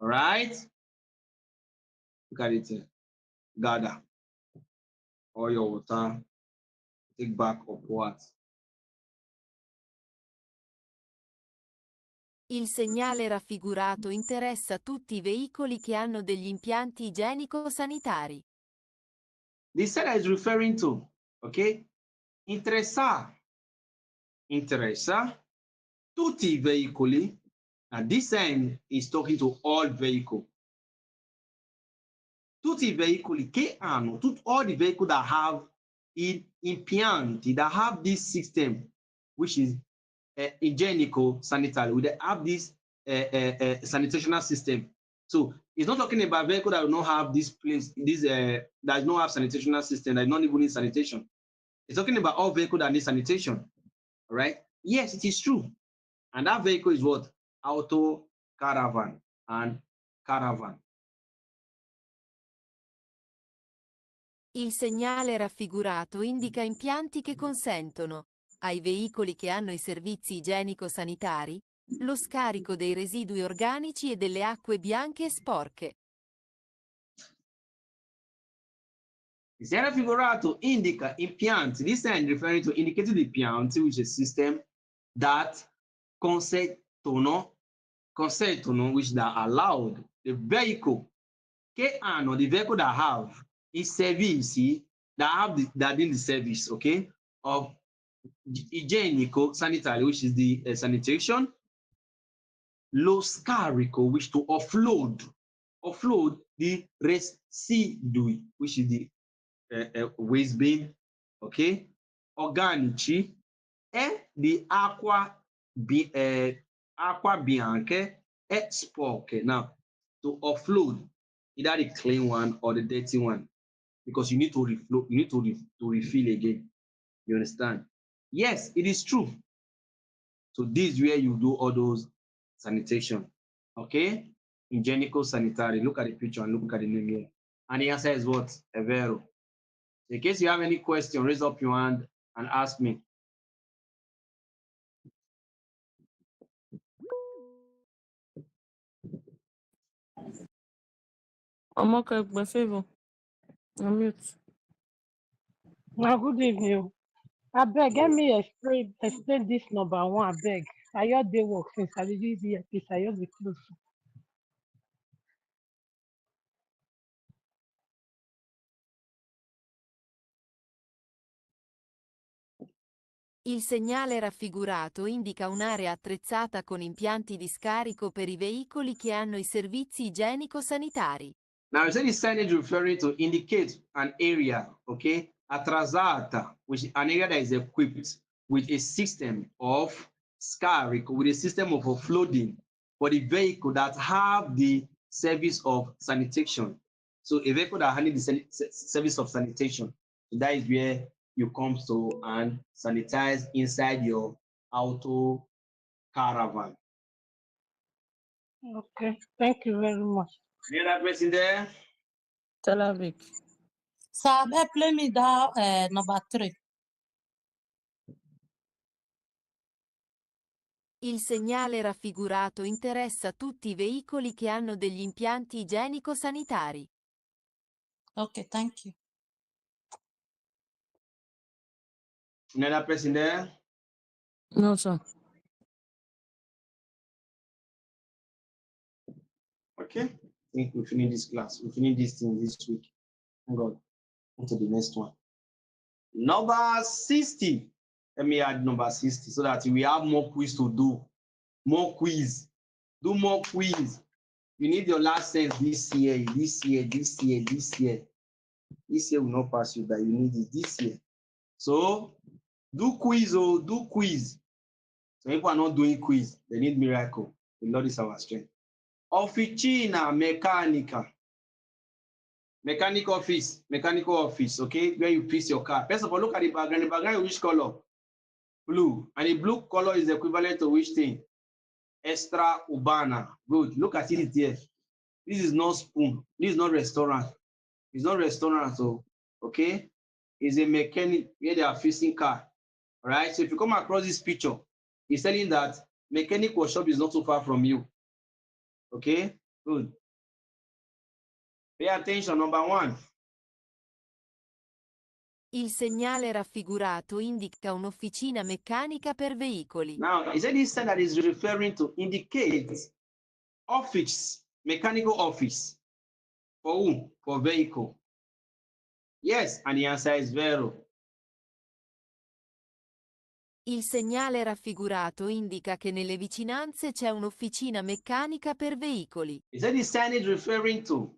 All right. Look at it. Gather all your water. Take back of what? Il segnale raffigurato interessa tutti i veicoli che hanno degli impianti igienico-sanitari. The sign is referring to, okay? Interessa tutti i veicoli. And this sign is talking to all vehicles. Tutti i veicoli che hanno, all the vehicles that have impianti, that have this system, which is igienico-sanitary, they have this sanitation system. So it's not talking about vehicles that do not have this place, that don't have sanitation system, that don't even need sanitation. It's talking about all vehicles that need sanitation. All right? Yes, it is true. And that vehicle is what? Auto caravan and caravan. Il segnale raffigurato indica impianti che consentono, ai veicoli che hanno i servizi igienico-sanitari, lo scarico dei residui organici e delle acque bianche e sporche. Il segnale raffigurato indica impianti. This sign referring to indicating the impianti, which is a system that consentono, which that allowed the vehicle che hanno, the vehicle that have i servizi, that need the service, okay, of igienico sanitario, which is the sanitation. Lo scarico, which to offload the residui, which is the waste bin, okay? Organici e the acqua bianche e sporche. Now, to offload either the clean one or the dirty one, because you need to reflow, you need to refill again. You understand? Yes, it is true. So this is where you do all those sanitation. Okay? Igienico sanitary. Look at the picture and look at the name here. And the answer is what? Evero. So in case you have any question, raise up your hand and ask me. I'm okay, my favor. I'm mute. Now, good evening. I beg, let me explain this number one. I beg. I heard they work since I did this here. Please, I heard the close. Il segnale raffigurato indica un'area attrezzata con impianti di scarico per i veicoli che hanno i servizi igienico-sanitari. Now, you say the signage referring to indicate an area, okay, attrezzata, which is an area that is equipped with a system of scarico, with a system of offloading for the vehicle that have the service of sanitation. So a vehicle that handles the service of sanitation, so that is where you come to and sanitize inside your auto caravan. Okay, thank you very much. Any other person there? Televic. Sir, play me that number 3. Il segnale raffigurato interessa tutti i veicoli che hanno degli impianti igienico-sanitari. Okay, thank you. Another person there? No, sir. Okay. I think we finish this class. We finish this thing this week. Thank God. On to the next one. Number 60. Let me add number 60 so that we have more quiz to do. More quiz. Do more quiz. You need your last sense this year, this year, this year, this year. This year will not pass you, but you need it this year. So do quiz, oh, do quiz. So if people are not doing quiz, they need miracle. The Lord is our strength. Officina meccanica. Mechanical office, okay, where you fix your car. First of all, look at the background. The background is which color? Blue. And the blue color is equivalent to which thing? Extra urbana. Good. Look at it there. This is not spoon. This is not restaurant. It's not restaurant, so okay. It's a mechanic where they are fixing car. All right. So if you come across this picture, it's telling that mechanic workshop is not so far from you. Okay. Good. Pay attention, number 1. Il segnale raffigurato indica un'officina meccanica per veicoli. Now, is that this sign that is referring to indicate office, mechanical office? For whom? For vehicle. Yes, and the answer is vero. Il segnale raffigurato indica che nelle vicinanze c'è un'officina meccanica per veicoli. Is that the sign is referring to?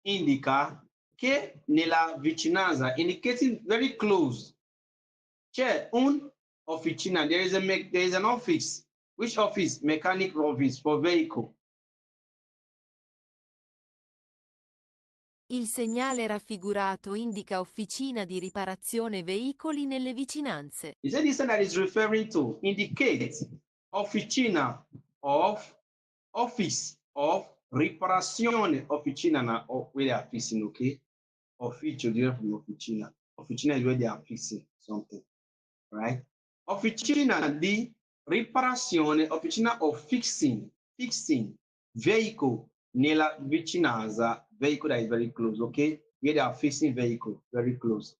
Indica che nella vicinanza, indicating very close. C'è un officina. There is an office. Which office? Mechanic office for vehicle. Il segnale raffigurato indica officina di riparazione veicoli nelle vicinanze. Is that the sign that is referring to? Indicate officina of office of riparazione. Officina na where they are fixing, okay? Officio different from officina. Officina is where they are fixing something, right? Officina di riparazione, officina of fixing vehicle nella vicinanza, vehicle that is very close, okay? Where they are fixing vehicle very close.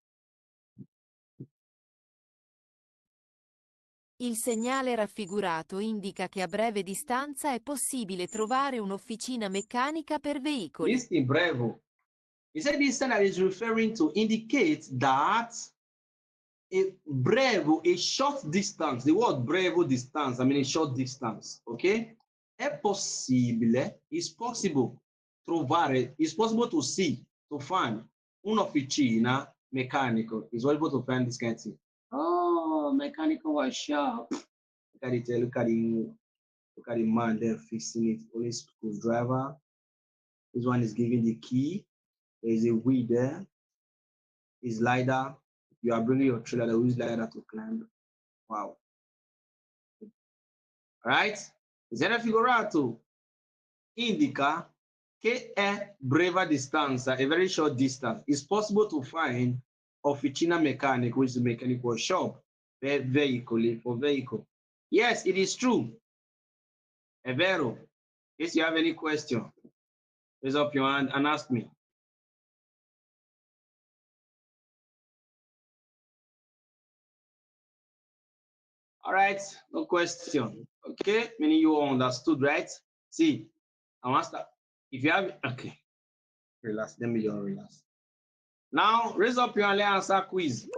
Il segnale raffigurato indica che a breve distanza è possibile trovare un'officina meccanica per veicoli. Listen, brevo. He said this sign that is referring to indicate that breve, a short distance. The word breve distance, I mean a short distance, ok? È possibile, it's possible, trovare, it's possible to see, to find un'officina meccanico. It's possible to find this kind of thing. Oh, mechanical workshop. Look at it, look at the man there fixing it. Only screwdriver. This one is giving the key. There's a wheel there. Is LiDAR. You are bringing your trailer, they use LiDAR to climb. Wow. All right? Zero figurato indica che è breve distanza, a very short distance. It's possible to find officina mechanic, which is a mechanical shop, vehicle, for vehicle. Yes, it is true. È vero. If you have any question, raise up your hand and ask me. All right, no question. Okay, meaning you all understood, right? See, I want to start. If you have, okay, relax. Let me just relax. Now, raise up your hand and answer quiz.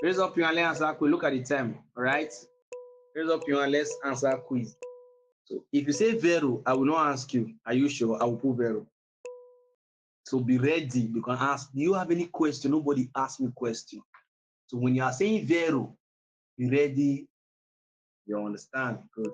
Raise up your hand and answer quiz. Look at the time, all right? Raise up your hand, let's answer quiz. So if you say Vero, I will not ask you. Are you sure? I will put Vero. So be ready. You can ask, do you have any question? Nobody asked me question. So when you are saying Vero, be ready. You understand? Good.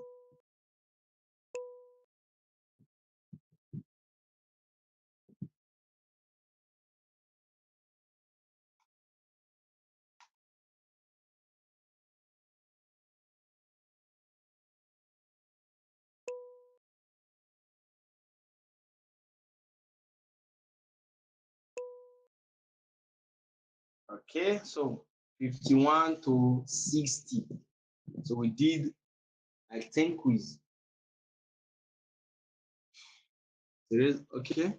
Okay, so 51 to 60. So we did like 10 quiz. There is, okay.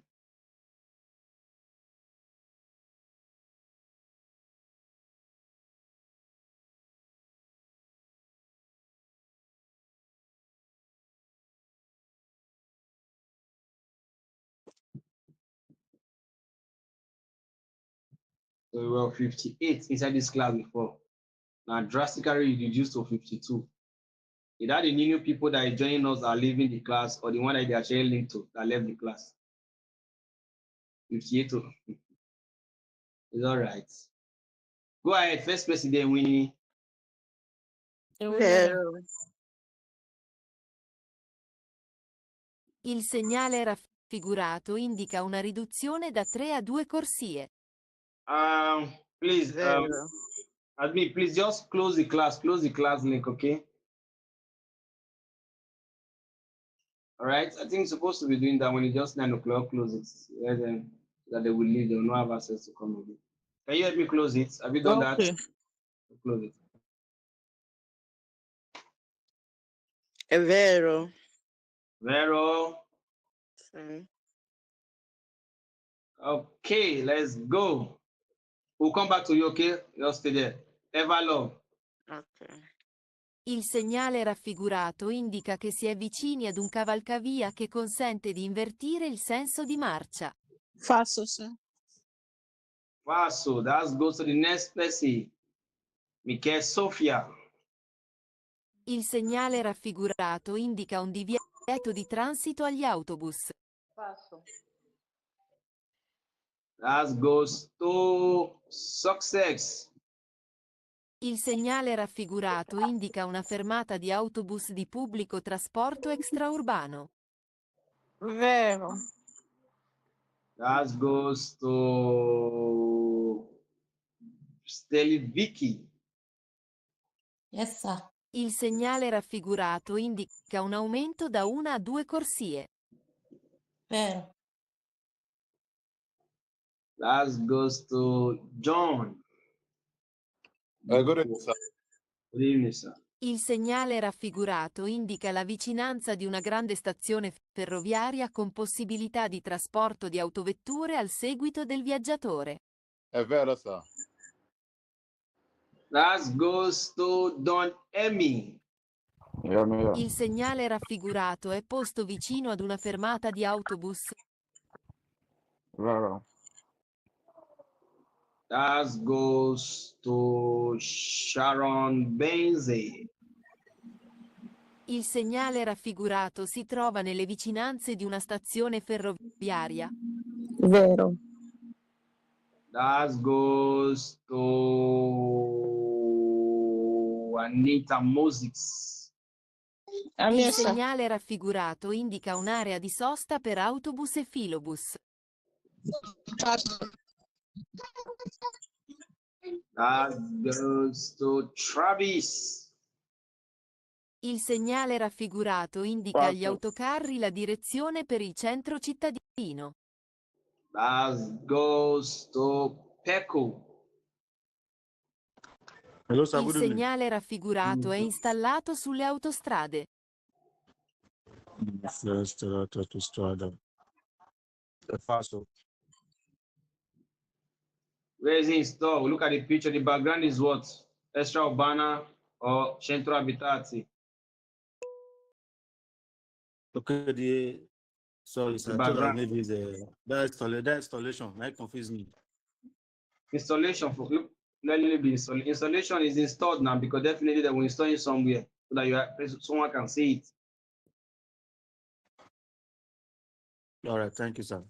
So we were 58 inside this class before. Now drastically reduced to 52. Either the new people that are joining us are leaving the class or the one that they are sharing link to that left the class. 58 to it's all right. Go ahead, first president Winnie. Vero. Il segnale raffigurato indica una riduzione da 3 a 2 corsie. Please, Vero. admin, please just close the class link, okay? All right, I think you're supposed to be doing that when it's just 9 o'clock, close it. Yeah, then that they will leave, they will not have access to come again. Can you help me close it? Have you done Okay. that? Close it. È vero. Vero. Sì. Okay, let's go. We'll come back to you, okay? Just stay there. Ever love. Okay. Il segnale raffigurato indica che si è vicini ad un cavalcavia che consente di invertire il senso di marcia. Falso, sir. Faso, that goes to the next person. Michele Sofia. Il segnale raffigurato indica un divieto di transito agli autobus. Falso. That goes to success. Il segnale raffigurato indica una fermata di autobus di pubblico trasporto extraurbano. Vero. That goes to Steli Vicky. Yes, sir. Il segnale raffigurato indica un aumento da 1 a 2 corsie. Vero. That goes to John. Good evening, sir. Good evening, sir. Il segnale raffigurato indica la vicinanza di una grande stazione ferroviaria con possibilità di trasporto di autovetture al seguito del viaggiatore. È vero, sir. That goes to Don Emmy. Yeah. Il segnale raffigurato è posto vicino ad una fermata di autobus. Vero. That goes to Sharon Benze. Il segnale raffigurato si trova nelle vicinanze di una stazione ferroviaria. Vero. That goes to Anita Moses. Il segnale raffigurato indica un'area di sosta per autobus e filobus. That goes to Travis. Il segnale raffigurato indica agli autocarri la direzione per il centro cittadino. That goes to Pecco. Hello, sir. Il Good evening. segnale raffigurato è installato sulle autostrade. Where is it installed? Look at the picture. The background is what? Extra urbana or centro abitati? Okay, sorry, sir. I thought that background. maybe it's that installation. Might confuse me. Installation for installation is installed now because definitely they will install it somewhere so that someone can see it. All right, thank you, sir.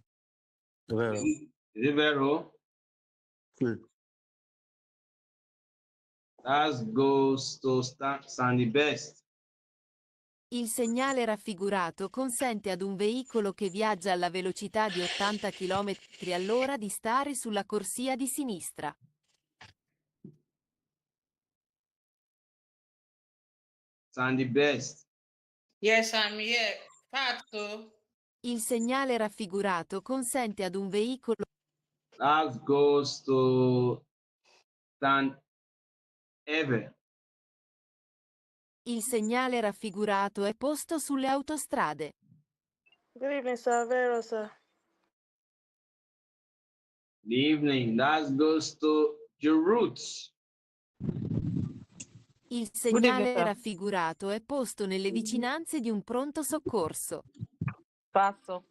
Is it Vero? Cool. That goes to Sandy Best. Il segnale raffigurato consente ad un veicolo che viaggia alla velocità di 80 km all'ora di stare sulla corsia di sinistra. Sandy Best. Yes, I'm here. Pato. Il segnale raffigurato consente ad un veicolo. That goes to San Eve. Il segnale raffigurato è posto sulle autostrade. Good evening, sir. Vero, sir. Good evening. That goes to your roots. Il segnale raffigurato è posto nelle vicinanze di un pronto soccorso. Passo.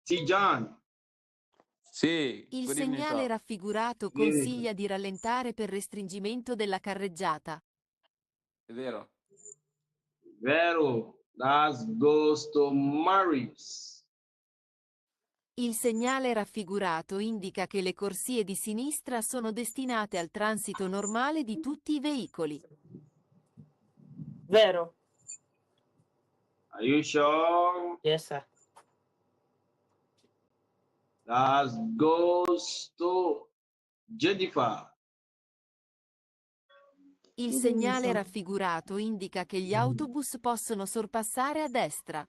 Tijan. Sì. Il Good evening, segnale sir. raffigurato consiglia di rallentare per restringimento della carreggiata. È vero. Vero. That goes to Marius. Il segnale raffigurato indica che le corsie di sinistra sono destinate al transito normale di tutti i veicoli. Vero. Are you sure? Yes, sir. That goes to Jennifer. Il segnale raffigurato indica che gli autobus possono sorpassare a destra.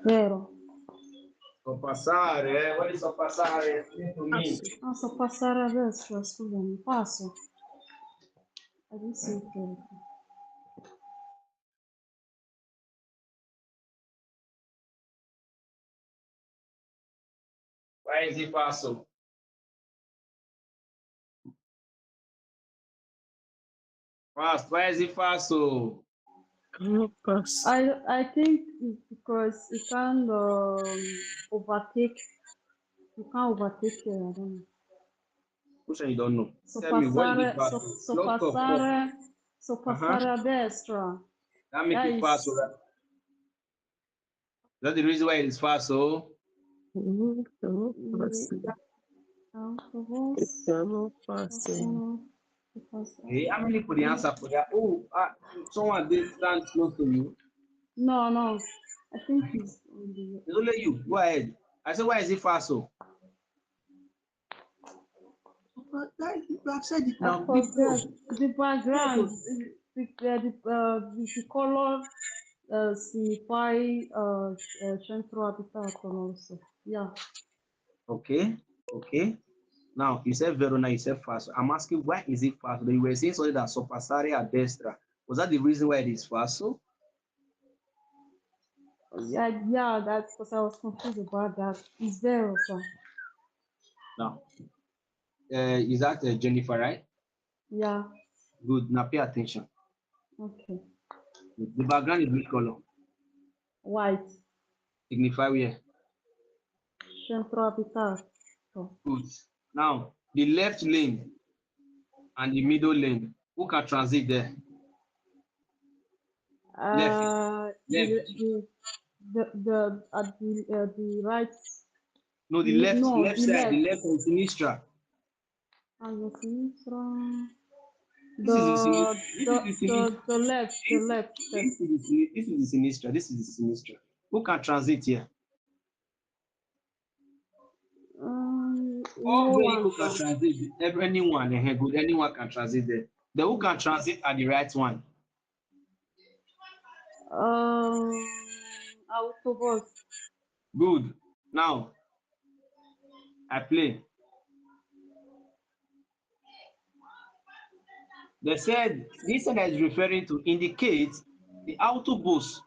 Vero. Sorpassare, vuoi sorpassare? Ah, so passare adesso, scusami, passo. Adesso ok. Where is it passo? Fast, where is it passo? I think it's because you can't overtake. You can't overtake. I don't know. Which one you don't know? So Tell me, where is it passare, passo? Look up. so passare a destra. That make it passo. Right? That's the reason why it is passo. Hey, how many put the answer for that? Oh, someone did stand close to you. No. I think it's It's only you. Go ahead. I said, why is it passo? You have said it now. the background, the color signify centro abitato also. Yeah. Okay. Now you said Verona, you said fast. I'm asking why is it fast? You were saying something that sorpassare a destra. Was that the reason why it is fast? Yeah, that's because I was confused about that. It's there also. Now, is that Jennifer, right? Yeah. Good. Now pay attention. Okay. The background is which color? White. Signify where? Centro abitato. Good. Now, the left lane and the middle lane, who can transit there? Left. Left. The right. No, the left, No, left the side, the left. left on Sinistra. And the sinistra. This is the Sinistra. The left. The left. This is the Sinistra. This is the Sinistra. Who can transit here? All No vehicles one. can transit. Anyone, good. Anyone can transit there. The who can transit at the right one? Autobus. Good. Now, I play. They said this one is referring to indicate the autobus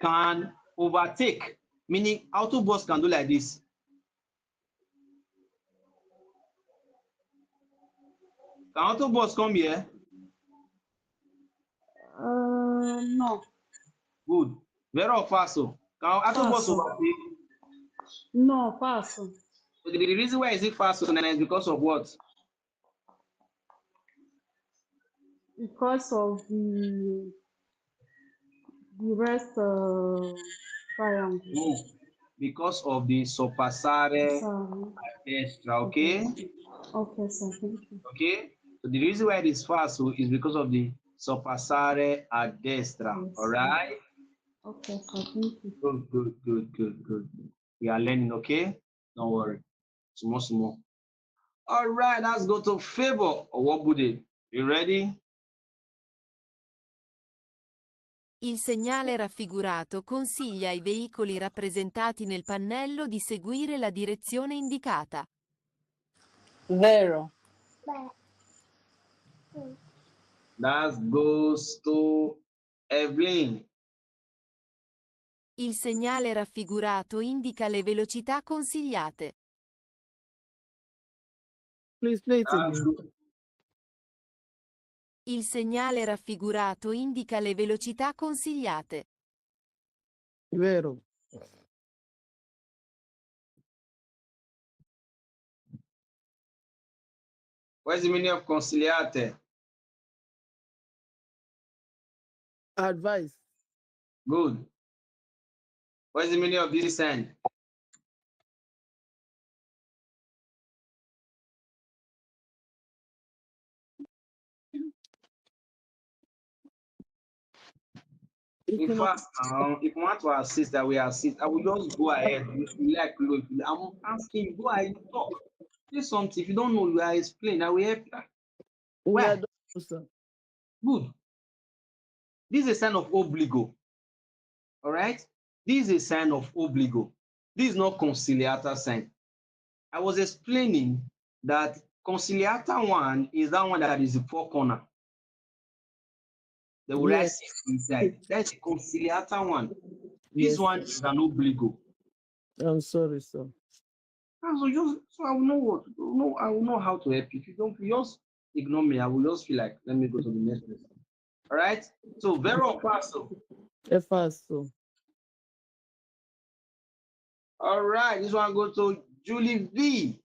can overtake, meaning autobus can do like this. Can autobus come here? No. Good. Very fast. Can autobus overtake? No, pass. The reason why is it fast is because of what? Because of the rest triangle. No. Because of the Sorpassare extra, okay? Okay, sir. Thank you. Okay? So the reason why it is fast is because of the Sorpassare a destra. Yes. All right? Okay, sir. Thank you. Good. We are learning, okay? Don't worry. Small. All right, let's go to favor or what would it? You ready? Il segnale raffigurato consiglia ai veicoli rappresentati nel pannello di seguire la direzione indicata. Vero. That goes to Evelyn. Il segnale raffigurato indica le velocità consigliate. Please play it again. Il segnale raffigurato indica le velocità consigliate. Vero. What's the meaning of conciliate? Advice. Good. What's the meaning of this sign? In fact, if you want to assist, that we assist. I will just go ahead. If you like, look, I'm asking, go ahead, talk. Say something. If you don't know, you are explain. I will help you. Why? I don't know, sir. Good. This is a sign of obligo. All right? This is a sign of obligo. This is not conciliator sign. I was explaining that conciliator one is that one that is the four corner. They will write 6 inside. That's a conciliator one. This one is an obligo. I'm sorry, sir. So I will know what. No, I will know how to help you. If you don't, you just ignore me. I will just feel like let me go to the next person. All right. So vero passo. Faso. All right. This one go to Julie V.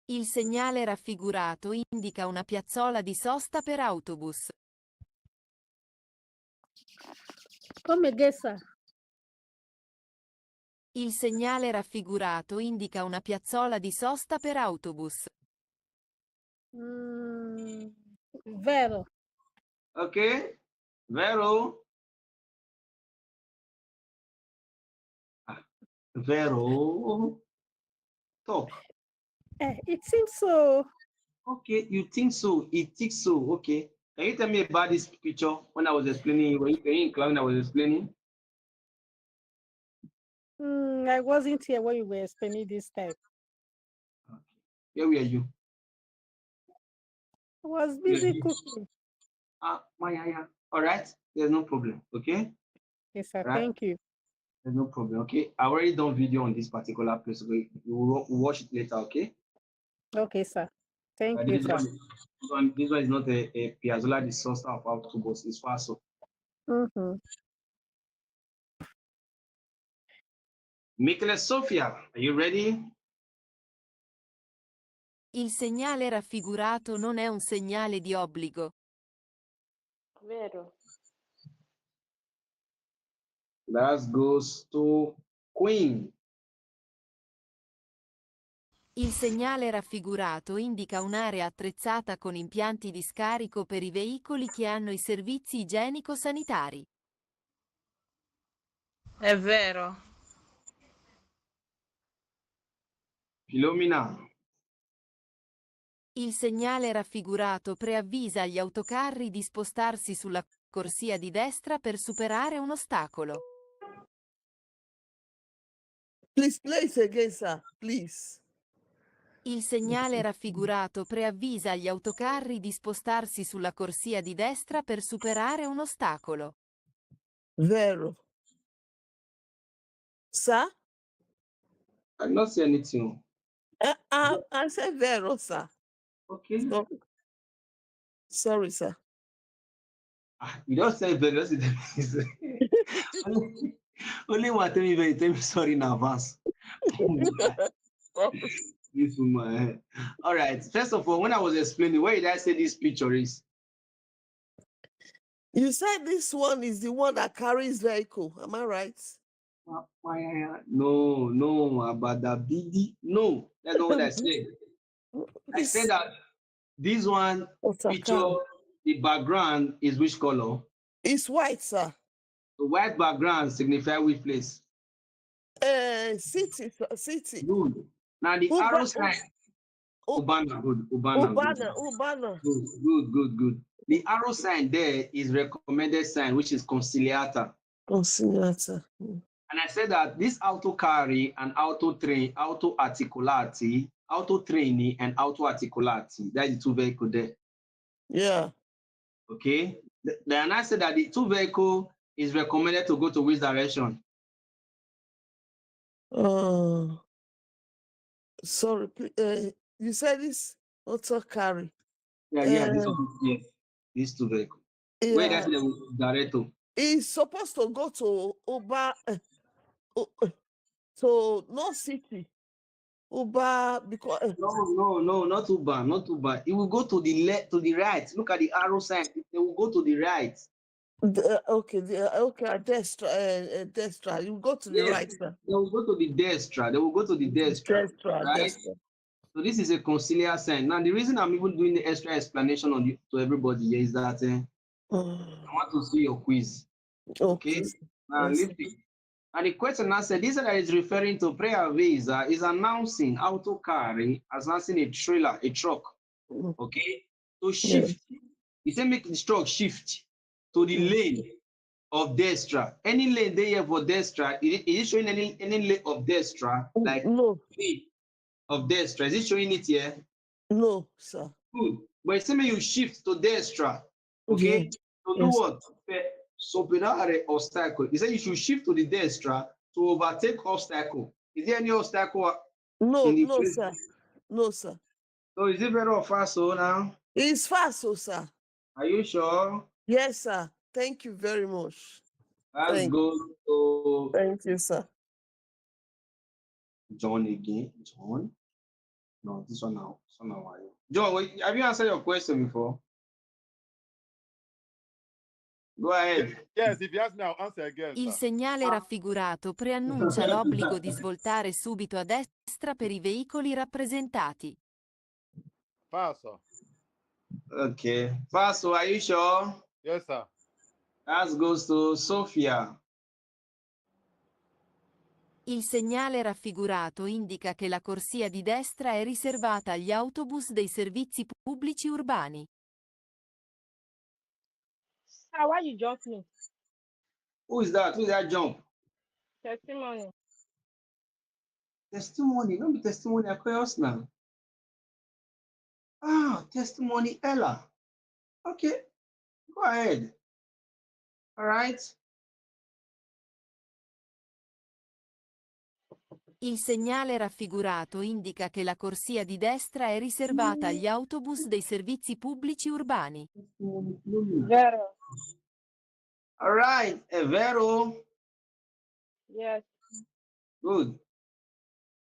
Il segnale raffigurato indica una piazzola di sosta per autobus. Come again, sir? Il segnale raffigurato indica una piazzola di sosta per autobus. Vero. Okay. Vero. Vero. Talk. It seems so. Okay, you think so? It thinks so. Okay. Can you tell me about this picture when I was explaining? Were you in class when I was explaining? I wasn't here when you were explaining this time. Okay. Where were you? I was busy cooking. Yeah. All right. There's no problem. Okay. Yes, sir. Right? Thank you. There's no problem. Okay. I already done video on this particular place. Okay. We'll watch it later. Okay. Okay, sir. Thank you, sir. This one is not a piazzola di sosta of autobus. It's Faso. Michele Sofia, are you ready? Il segnale raffigurato non è un segnale di obbligo. Vero. That goes to Queen. Il segnale raffigurato indica un'area attrezzata con impianti di scarico per i veicoli che hanno i servizi igienico-sanitari. È vero. Philomena. Il segnale raffigurato preavvisa gli autocarri di spostarsi sulla corsia di destra per superare un ostacolo. Please play it again, sir. Please. Il segnale raffigurato preavvisa gli autocarri di spostarsi sulla corsia di destra per superare un ostacolo. Vero. Sir? I not see anything. I said vero, sir. Okay. Sorry, sir. You don't say very. Only one tell me sorry in advance. This woman. All right. First of all, when I was explaining, where did I say this picture is? You said this one is the one that carries vehicle. Am I right? No, about the BD. No, that's not what I said. I said that this one picture, the background is which color? It's white, sir. The white background signifies which place? City, city. Good. Now the arrow sign. Ubana, good. Ubana. Good. The arrow sign there is recommended sign, which is conciliata. Conciliata. And I said that this auto carry and auto train, auto articulati, auto training and auto articulati, that's the two vehicles there. Yeah. Okay. Then I said that the two vehicle is recommended to go to which direction? Sorry. You said this auto carry. Yeah, this one. Yes, these two vehicles. Yeah. Where that's the director? He's supposed to go to Uber, to no city. Uber, because No, not Uber. It will go to the left, to the right. Look at the arrow sign. They will go to the right. Okay, destra. You go to the right, sir. They will go to the destra. Right? So this is a conciliar sign. Now the reason I'm even doing the extra explanation on to everybody here is that I want to see your quiz. Okay. Now listen. And the question I said, this that is referring to prayer visa is announcing auto carry as announcing a trailer, a truck. Okay. To shift. You say make the truck shift to the lane of destra. Any lane they have for destra, is it showing any lane of destra? Like no. Of destra. Is it showing it here? No, sir. Good. But say you shift to destra. Okay. To do what? Superare obstacle. He said you should shift to the destra to overtake obstacle. Is there any obstacle? No, sir. No, sir. So is it better or fast now? It's fast, sir. Are you sure? Yes, sir. Thank you very much. Let's go to. Thank you, sir. John again. John. No, this one now. John, wait, have you answered your question before? Go ahead. Yes, if you ask me, I'll answer again. Il segnale raffigurato preannuncia l'obbligo di svoltare subito a destra per i veicoli rappresentati. Falso. Okay. Falso, are you sure? Yes, sir. That goes to Sofia. Il segnale raffigurato indica che la corsia di destra è riservata agli autobus dei servizi pubblici urbani. Sir, why you jump me? Who is that? Who is that jump? Testimony. Testimony. Don't be testimony across now. Testimony Ella. Okay. Go ahead. All right. Il segnale raffigurato indica che la corsia di destra è riservata agli autobus dei servizi pubblici urbani. Vero. All right. È vero? Yes. Good.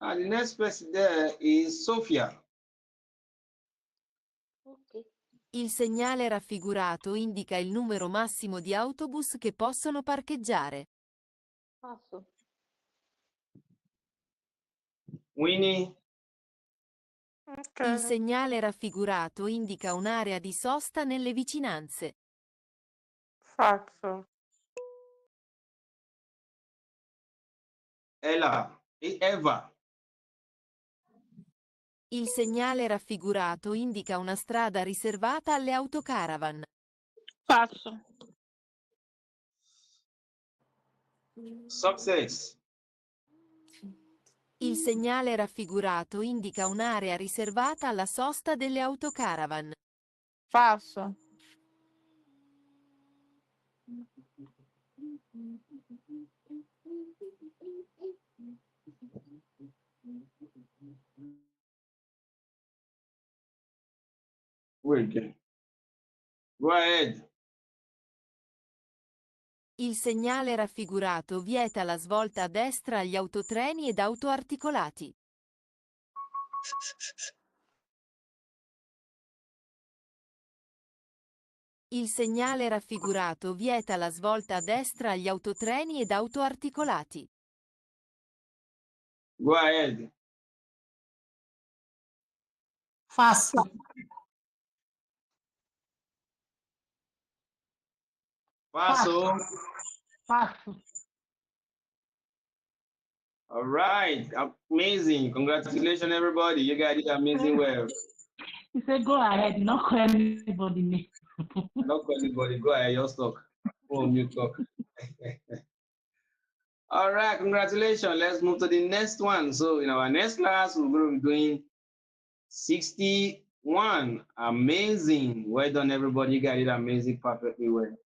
And the next person there is Sophia. Ok. Il segnale raffigurato indica il numero massimo di autobus che possono parcheggiare. Passo. Winnie. Ok. Il segnale raffigurato indica un'area di sosta nelle vicinanze. Falso. Eva. Il segnale raffigurato indica una strada riservata alle autocaravan. Passo. Success. Il segnale raffigurato indica un'area riservata alla sosta delle autocaravan. Falso. Wait. Go ahead. Il segnale raffigurato vieta la svolta a destra agli autotreni ed autoarticolati. Il segnale raffigurato vieta la svolta a destra agli autotreni ed autoarticolati. Go ahead. Falso. Paso. Falso. All right. Amazing. Congratulations, everybody. You guys did amazing well. He said, go ahead, not call anybody name. Not call anybody. Go ahead. Your talk. Oh, mute talk. All right. Congratulations. Let's move to the next one. So in our next class, we're going to be doing 61. Amazing. Well done, everybody. You guys did amazing perfectly well.